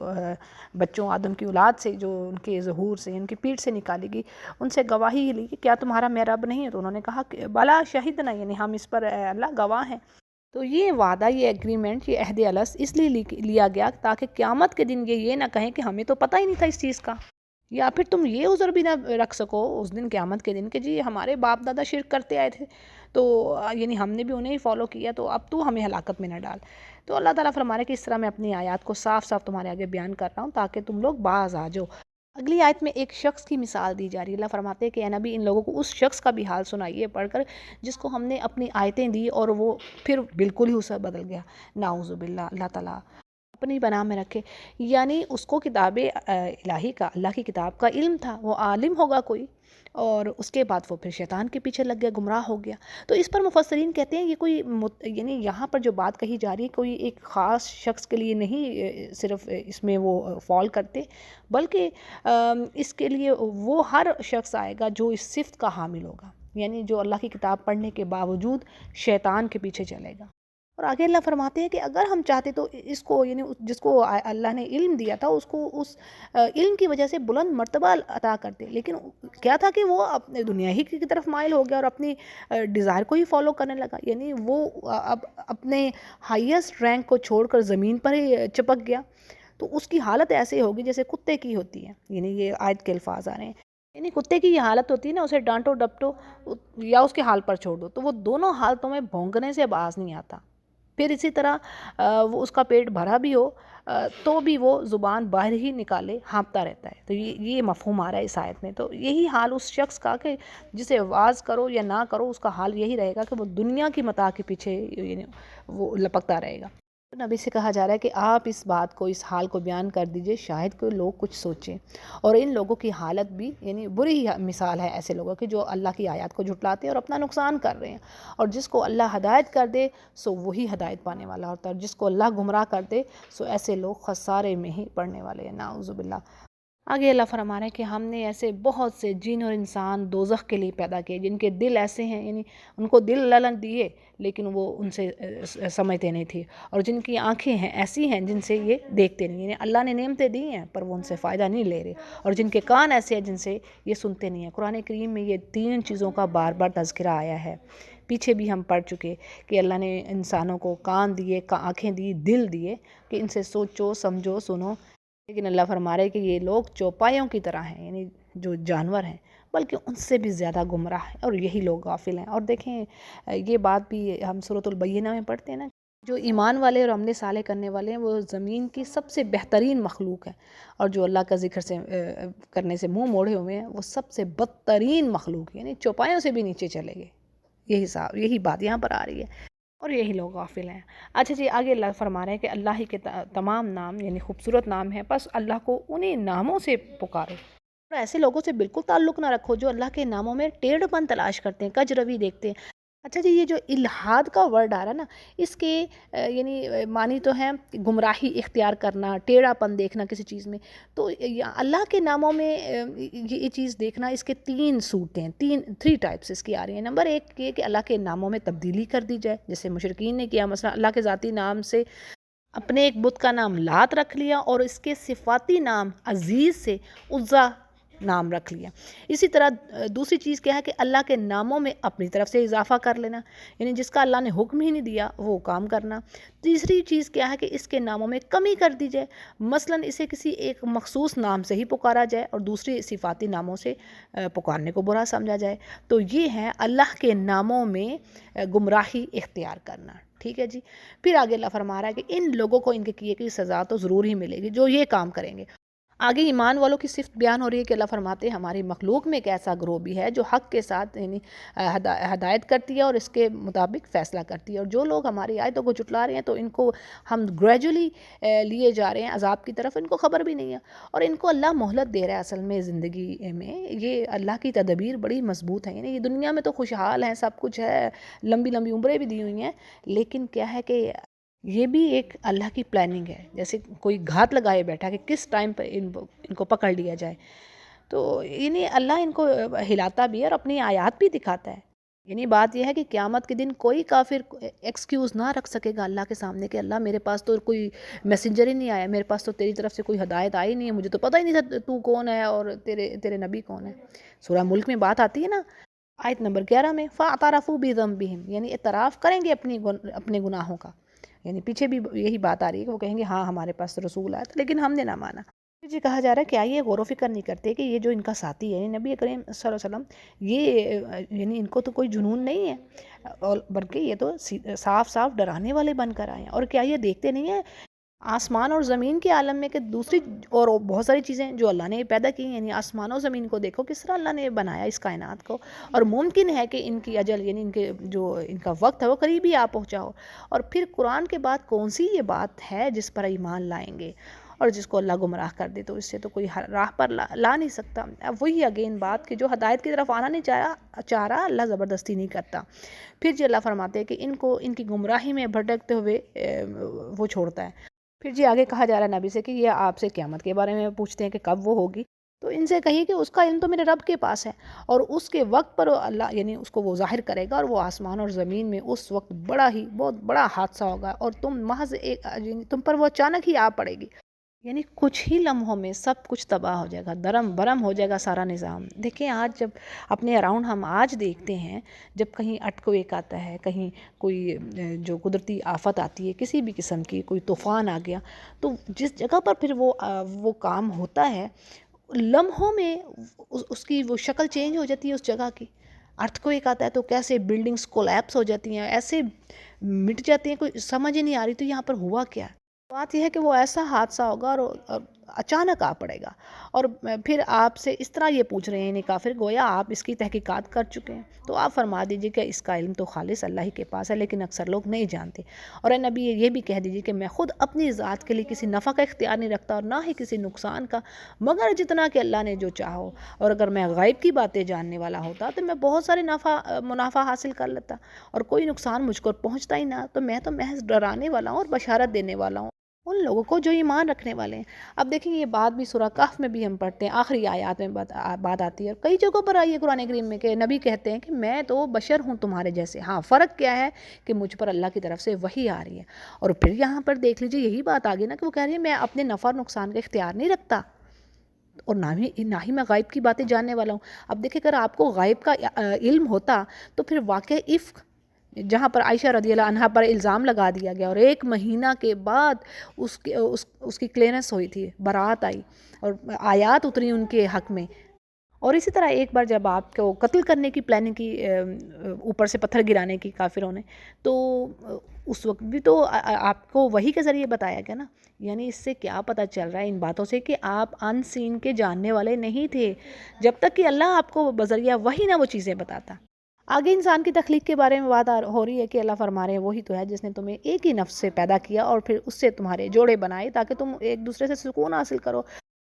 بچوں، آدم کی اولاد سے جو ان کے ظہور سے، ان کی پیٹھ سے نکالی گئی، ان سے گواہی لی کہ کیا تمہارا میں رب نہیں ہے؟ تو انہوں نے کہا کہ بلا شہدنا، یعنی ہم اس پر اللہ گواہ ہیں۔ تو یہ وعدہ، یہ ایگریمنٹ، یہ عہد الست اس لیے لیا گیا تاکہ قیامت کے دن یہ نہ کہیں کہ ہمیں تو پتہ ہی نہیں تھا اس چیز کا، یا پھر تم یہ عذر بھی نہ رکھ سکو اس دن قیامت کے دن کہ جی ہمارے باپ دادا شرک کرتے آئے تھے، تو یعنی ہم نے بھی انہیں ہی فالو کیا، تو اب تو ہمیں ہلاکت میں نہ ڈال۔ تو اللہ تعالیٰ فرما رہے کہ اس طرح میں اپنی آیات کو صاف صاف تمہارے آگے بیان کر رہا ہوں تاکہ تم لوگ باز آ جاؤ۔ اگلی آیت میں ایک شخص کی مثال دی جا رہی ہے۔ اللہ فرماتے ہیں کہ اے نبی، ان لوگوں کو اس شخص کا بھی حال سنائیے پڑھ کر جس کو ہم نے اپنی آیتیں دی اور وہ پھر بالکل ہی اسے بدل گیا۔ نعوذ باللہ، اللہ تعالیٰ اپنی پناہ میں رکھے۔ یعنی اس کو کتاب الہی کا، اللہ کی کتاب کا علم تھا، وہ عالم ہوگا کوئی، اور اس کے بعد وہ پھر شیطان کے پیچھے لگ گیا، گمراہ ہو گیا۔ تو اس پر مفسرین کہتے ہیں یہ کوئی یعنی یہاں پر جو بات کہی جا رہی ہے کوئی ایک خاص شخص کے لیے نہیں صرف اس میں وہ فال کرتے، بلکہ اس کے لیے وہ ہر شخص آئے گا جو اس صفت کا حامل ہوگا، یعنی جو اللہ کی کتاب پڑھنے کے باوجود شیطان کے پیچھے چلے گا۔ اور آگے اللہ فرماتے ہیں کہ اگر ہم چاہتے تو اس کو یعنی جس کو اللہ نے علم دیا تھا اس کو اس علم کی وجہ سے بلند مرتبہ عطا کرتے، لیکن کیا تھا کہ وہ اپنے دنیا ہی کی طرف مائل ہو گیا اور اپنی ڈیزائر کو ہی فالو کرنے لگا، یعنی وہ اب اپنے ہائیسٹ رینک کو چھوڑ کر زمین پر ہی چپک گیا، تو اس کی حالت ایسے ہوگی جیسے کتے کی ہوتی ہے۔ یعنی یہ آیت کے الفاظ آ رہے ہیں، یعنی کتے کی یہ حالت ہوتی ہے نا، اسے ڈانٹو ڈپٹو یا اس کے حال پر چھوڑ دو تو وہ دونوں حالتوں میں بھونکنے سے باز نہیں آتا۔ پھر اسی طرح وہ اس کا پیٹ بھرا بھی ہو تو بھی وہ زبان باہر ہی نکالے ہانپتا رہتا ہے۔ تو یہ مفہوم آ رہا ہے اس آیت میں۔ تو یہی حال اس شخص کا کہ جسے واز کرو یا نہ کرو اس کا حال یہی رہے گا کہ وہ دنیا کی متاع کے پیچھے یعنی وہ لپکتا رہے گا۔ تو نبی سے کہا جا رہا ہے کہ آپ اس بات کو، اس حال کو بیان کر دیجئے، شاید کوئی لوگ کچھ سوچیں۔ اور ان لوگوں کی حالت بھی یعنی بری مثال ہے ایسے لوگوں کی جو اللہ کی آیات کو جھٹلاتے ہیں اور اپنا نقصان کر رہے ہیں، اور جس کو اللہ ہدایت کر دے سو وہی ہدایت پانے والا ہوتا ہے، اور جس کو اللہ گمراہ کر دے سو ایسے لوگ خسارے میں ہی پڑنے والے ہیں۔ نعوذ باللہ۔ آگے اللہ فرما رہے ہیں کہ ہم نے ایسے بہت سے جن اور انسان دوزخ کے لیے پیدا کیے جن کے دل ایسے ہیں، یعنی ان کو دل اللہ نے دیے لیکن وہ ان سے سمجھتے نہیں تھے، اور جن کی آنکھیں ہیں ایسی ہیں جن سے یہ دیکھتے نہیں، یعنی اللہ نے نعمتیں دی ہیں پر وہ ان سے فائدہ نہیں لے رہے، اور جن کے کان ایسے ہیں جن سے یہ سنتے نہیں ہیں۔ قرآن کریم میں یہ 3 چیزوں کا بار بار تذکرہ آیا ہے۔ پیچھے بھی ہم پڑھ چکے کہ اللہ نے انسانوں کو کان دیے، آنکھیں دی، دل دیے کہ ان سے سوچو، سمجھو، سنو، لیکن اللہ فرما رہے کہ یہ لوگ چوپایوں کی طرح ہیں، یعنی جو جانور ہیں بلکہ ان سے بھی زیادہ گمراہ ہیں، اور یہی لوگ غافل ہیں۔ اور دیکھیں یہ بات بھی ہم سورۃ البینہ میں پڑھتے ہیں نا، جو ایمان والے اور عمل صالح کرنے والے ہیں وہ زمین کی سب سے بہترین مخلوق ہے، اور جو اللہ کا ذکر سے کرنے سے منہ موڑے ہوئے ہیں وہ سب سے بدترین مخلوق ہے، یعنی چوپایوں سے بھی نیچے چلے گئے۔ یہی بات یہاں پر آ رہی ہے، اور یہی لوگ غافل ہیں۔ اچھا جی، آگے اللہ فرما رہے ہیں کہ اللہ ہی کے تمام نام یعنی خوبصورت نام ہیں، بس اللہ کو انہیں ناموں سے پکارو، اور ایسے لوگوں سے بالکل تعلق نہ رکھو جو اللہ کے ناموں میں ٹیڑھ پن تلاش کرتے ہیں، کج روی دیکھتے ہیں۔ اچھا جی، یہ جو الحاد کا ورڈ آ رہا ہے نا، اس کے یعنی معنی تو ہے گمراہی اختیار کرنا، ٹیڑھا پن دیکھنا کسی چیز میں، تو اللہ کے ناموں میں یہ چیز دیکھنا، اس کے 3 صورتیں ہیں، 3 ٹائپس اس کی آ رہی ہیں۔ نمبر 1 یہ کہ اللہ کے ناموں میں تبدیلی کر دی جائے، جیسے مشرکین نے کیا، مثلا اللہ کے ذاتی نام سے اپنے ایک بت کا نام لات رکھ لیا، اور اس کے صفاتی نام عزیز سے عزا نام رکھ لیا۔ اسی طرح دوسری چیز کیا ہے کہ اللہ کے ناموں میں اپنی طرف سے اضافہ کر لینا، یعنی جس کا اللہ نے حکم ہی نہیں دیا وہ کام کرنا۔ تیسری چیز کیا ہے کہ اس کے ناموں میں کمی کر دی جائے، مثلا اسے کسی ایک مخصوص نام سے ہی پکارا جائے اور دوسری صفاتی ناموں سے پکارنے کو برا سمجھا جائے۔ تو یہ ہے اللہ کے ناموں میں گمراہی اختیار کرنا، ٹھیک ہے جی۔ پھر آگے اللہ فرما رہا ہے کہ ان لوگوں کو ان کے کیے کی سزا تو ضرور ہی ملے گی جو یہ کام کریں گے۔ آگے ایمان والوں کی صفت بیان ہو رہی ہے کہ اللہ فرماتے ہیں ہماری مخلوق میں ایک ایسا گروہ بھی ہے جو حق کے ساتھ یعنی ہدایت کرتی ہے اور اس کے مطابق فیصلہ کرتی ہے، اور جو لوگ ہماری آیتوں کو جھٹلا رہے ہیں تو ان کو ہم گریجولی لیے جا رہے ہیں عذاب کی طرف، ان کو خبر بھی نہیں ہے، اور ان کو اللہ مہلت دے رہا ہے اصل میں زندگی میں۔ یہ اللہ کی تدبیر بڑی مضبوط ہے، یعنی یہ دنیا میں تو خوشحال ہیں، سب کچھ ہے، لمبی لمبی عمریں بھی دی ہوئی ہیں، لیکن کیا ہے کہ یہ بھی ایک اللہ کی پلاننگ ہے، جیسے کوئی گھات لگائے بیٹھا کہ کس ٹائم پہ ان کو پکڑ لیا جائے، تو یعنی اللہ ان کو ہلاتا بھی ہے اور اپنی آیات بھی دکھاتا ہے۔ یعنی بات یہ ہے کہ قیامت کے دن کوئی کافر ایکسکیوز نہ رکھ سکے گا اللہ کے سامنے کہ اللہ میرے پاس تو کوئی میسنجر ہی نہیں آیا، میرے پاس تو تیری طرف سے کوئی ہدایت آئی نہیں ہے، مجھے تو پتہ ہی نہیں تھا تو کون ہے اور تیرے نبی کون ہے۔ سورہ ملک میں بات آتی ہے نا، آیت نمبر 11 میں فَاعْتَرَفُوا بِذَنبِهِمْ، یعنی اعتراف کریں گے اپنے گناہوں کا، یعنی پیچھے بھی یہی بات آ رہی ہے کہ وہ کہیں گے ہاں ہمارے پاس تو رسول آیا تھا لیکن ہم نے نہ مانا۔ جی کہا جا رہا ہے کیا یہ غور و فکر نہیں کرتے کہ یہ جو ان کا ساتھی ہے یعنی نبی کریم صلی اللہ علیہ وسلم، یہ یعنی ان کو تو کوئی جنون نہیں ہے، اور بلکہ یہ تو صاف صاف ڈرانے والے بن کر آئے ہیں، اور کیا یہ دیکھتے نہیں ہیں آسمان اور زمین کے عالم میں کہ دوسری اور بہت ساری چیزیں جو اللہ نے پیدا کی، یعنی آسمان و زمین کو دیکھو کس طرح اللہ نے بنایا اس کائنات کو، اور ممکن ہے کہ ان کی اجل یعنی ان کا وقت ہے وہ قریب ہی آ پہنچا ہو، اور پھر قرآن کے بعد کون سی یہ بات ہے جس پر ایمان لائیں گے، اور جس کو اللہ گمراہ کر دے تو اس سے تو کوئی راہ پر لا نہیں سکتا۔ اب وہی اگین بات کہ جو ہدایت کی طرف آنا نہیں چاہ رہا اللہ زبردستی نہیں کرتا۔ پھر جی اللہ فرماتے ہیں کہ ان کو ان کی گمراہی میں بھٹکتے ہوئے وہ چھوڑتا ہے۔ پھر جی آگے کہا جا رہا ہے نبی سے کہ یہ آپ سے قیامت کے بارے میں پوچھتے ہیں کہ کب وہ ہوگی، تو ان سے کہیے کہ اس کا علم تو میرے رب کے پاس ہے، اور اس کے وقت پر اللہ یعنی اس کو وہ ظاہر کرے گا، اور وہ آسمان اور زمین میں اس وقت بہت بڑا حادثہ ہوگا، اور تم پر وہ اچانک ہی آ پڑے گی، یعنی کچھ ہی لمحوں میں سب کچھ تباہ ہو جائے گا، درم برم ہو جائے گا سارا نظام۔ دیکھیں آج جب اپنے اراؤنڈ ہم آج دیکھتے ہیں جب کہیں ارتھکویک آتا ہے، کہیں کوئی جو قدرتی آفت آتی ہے کسی بھی قسم کی، کوئی طوفان آ گیا، تو جس جگہ پر پھر وہ کام ہوتا ہے لمحوں میں اس کی وہ شکل چینج ہو جاتی ہے اس جگہ کی۔ ارتھکویک آتا ہے تو کیسے بلڈنگز کولیپس ہو جاتی ہیں، ایسے مٹ جاتی ہیں، کوئی سمجھ ہی نہیں آ رہی تو یہاں پر ہوا کیا ہے۔ بات یہ ہے کہ وہ ایسا حادثہ ہوگا اور اچانک آ پڑے گا، اور پھر آپ سے اس طرح یہ پوچھ رہے ہیں کافر گویا آپ اس کی تحقیقات کر چکے ہیں، تو آپ فرما دیجئے کہ اس کا علم تو خالص اللہ ہی کے پاس ہے لیکن اکثر لوگ نہیں جانتے، اور اے نبی یہ بھی کہہ دیجئے کہ میں خود اپنی ذات کے لیے کسی نفع کا اختیار نہیں رکھتا اور نہ ہی کسی نقصان کا، مگر جتنا کہ اللہ نے جو چاہو، اور اگر میں غیب کی باتیں جاننے والا ہوتا تو میں بہت سارے منافع حاصل کر لیتا، اور کوئی نقصان مجھ کو پہنچتا ہی نہ، تو میں تو محض ڈرانے والا ہوں اور بشارت دینے والا ہوں، ان لوگوں کو جو ایمان رکھنے والے ہیں۔ اب دیکھیں یہ بات بھی سورہ کہف میں بھی ہم پڑھتے ہیں، آخری آیات میں بات آتی ہے، اور کئی جگہوں پر آئی ہے قرآن کریم میں کہ نبی کہتے ہیں کہ میں تو بشر ہوں تمہارے جیسے، ہاں فرق کیا ہے کہ مجھ پر اللہ کی طرف سے وحی آ رہی ہے۔ اور پھر یہاں پر دیکھ لیجئے یہی بات آگے نا کہ وہ کہہ رہی ہے میں اپنے نفع اور نقصان کا اختیار نہیں رکھتا، اور نہ ہی میں غائب کی باتیں جاننے والا ہوں۔ اب دیکھیں اگر آپ کو غائب کا علم ہوتا تو پھر واقع عفق جہاں پر عائشہ رضی اللہ عنہا پر الزام لگا دیا گیا اور 1 مہینہ کے بعد اس کی کلیئرنس ہوئی تھی، برات آئی اور آیات اتری ان کے حق میں۔ اور اسی طرح ایک بار جب آپ کو قتل کرنے کی پلاننگ کی، اوپر سے پتھر گرانے کی کافروں نے، تو اس وقت بھی تو آپ کو وحی کے ذریعے بتایا گیا نا۔ یعنی اس سے کیا پتہ چل رہا ہے ان باتوں سے کہ آپ ان سین کے جاننے والے نہیں تھے جب تک کہ اللہ آپ کو بذریعہ وحی نہ وہ چیزیں بتاتا۔ آگے انسان کی تخلیق کے بارے میں بات ہو رہی ہے کہ اللہ فرما رہے ہیں وہی تو ہے جس نے تمہیں ایک ہی نفس سے پیدا کیا اور پھر اس سے تمہارے جوڑے بنائے تاکہ تم ایک دوسرے سے سکون حاصل کرو۔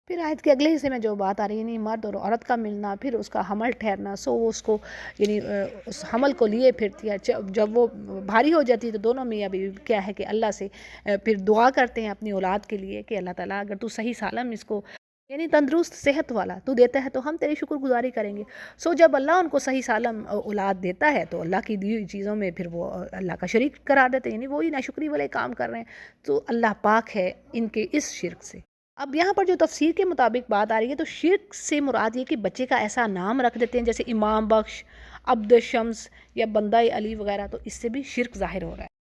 پھر آیت کے اگلے حصے میں جو بات آ رہی ہے یعنی مرد اور عورت کا ملنا، پھر اس کا حمل ٹھہرنا، سو اس کو یعنی اس حمل کو لیے پھرتی ہے، جب وہ بھاری ہو جاتی ہے تو دونوں میاں بیوی کیا ہے کہ اللہ سے پھر دعا کرتے ہیں اپنی اولاد کے لیے کہ اللہ تعالیٰ اگر تو صحیح سالم اس کو یعنی تندرست صحت والا تو دیتا ہے تو ہم تیری شکر گزاری کریں گے۔ سو جب اللہ ان کو صحیح سالم اولاد دیتا ہے تو اللہ کی دی ہوئی چیزوں میں پھر وہ اللہ کا شریک قرار دیتے ہیں، یعنی وہی ناشکری والے کام کر رہے ہیں، تو اللہ پاک ہے ان کے اس شرک سے۔ اب یہاں پر جو تفسیر کے مطابق بات آ رہی ہے تو شرک سے مراد یہ کہ بچے کا ایسا نام رکھ دیتے ہیں جیسے امام بخش، عبد شمس یا بندہ علی وغیرہ، تو اس سے بھی شرک ظاہر ہو رہا ہے۔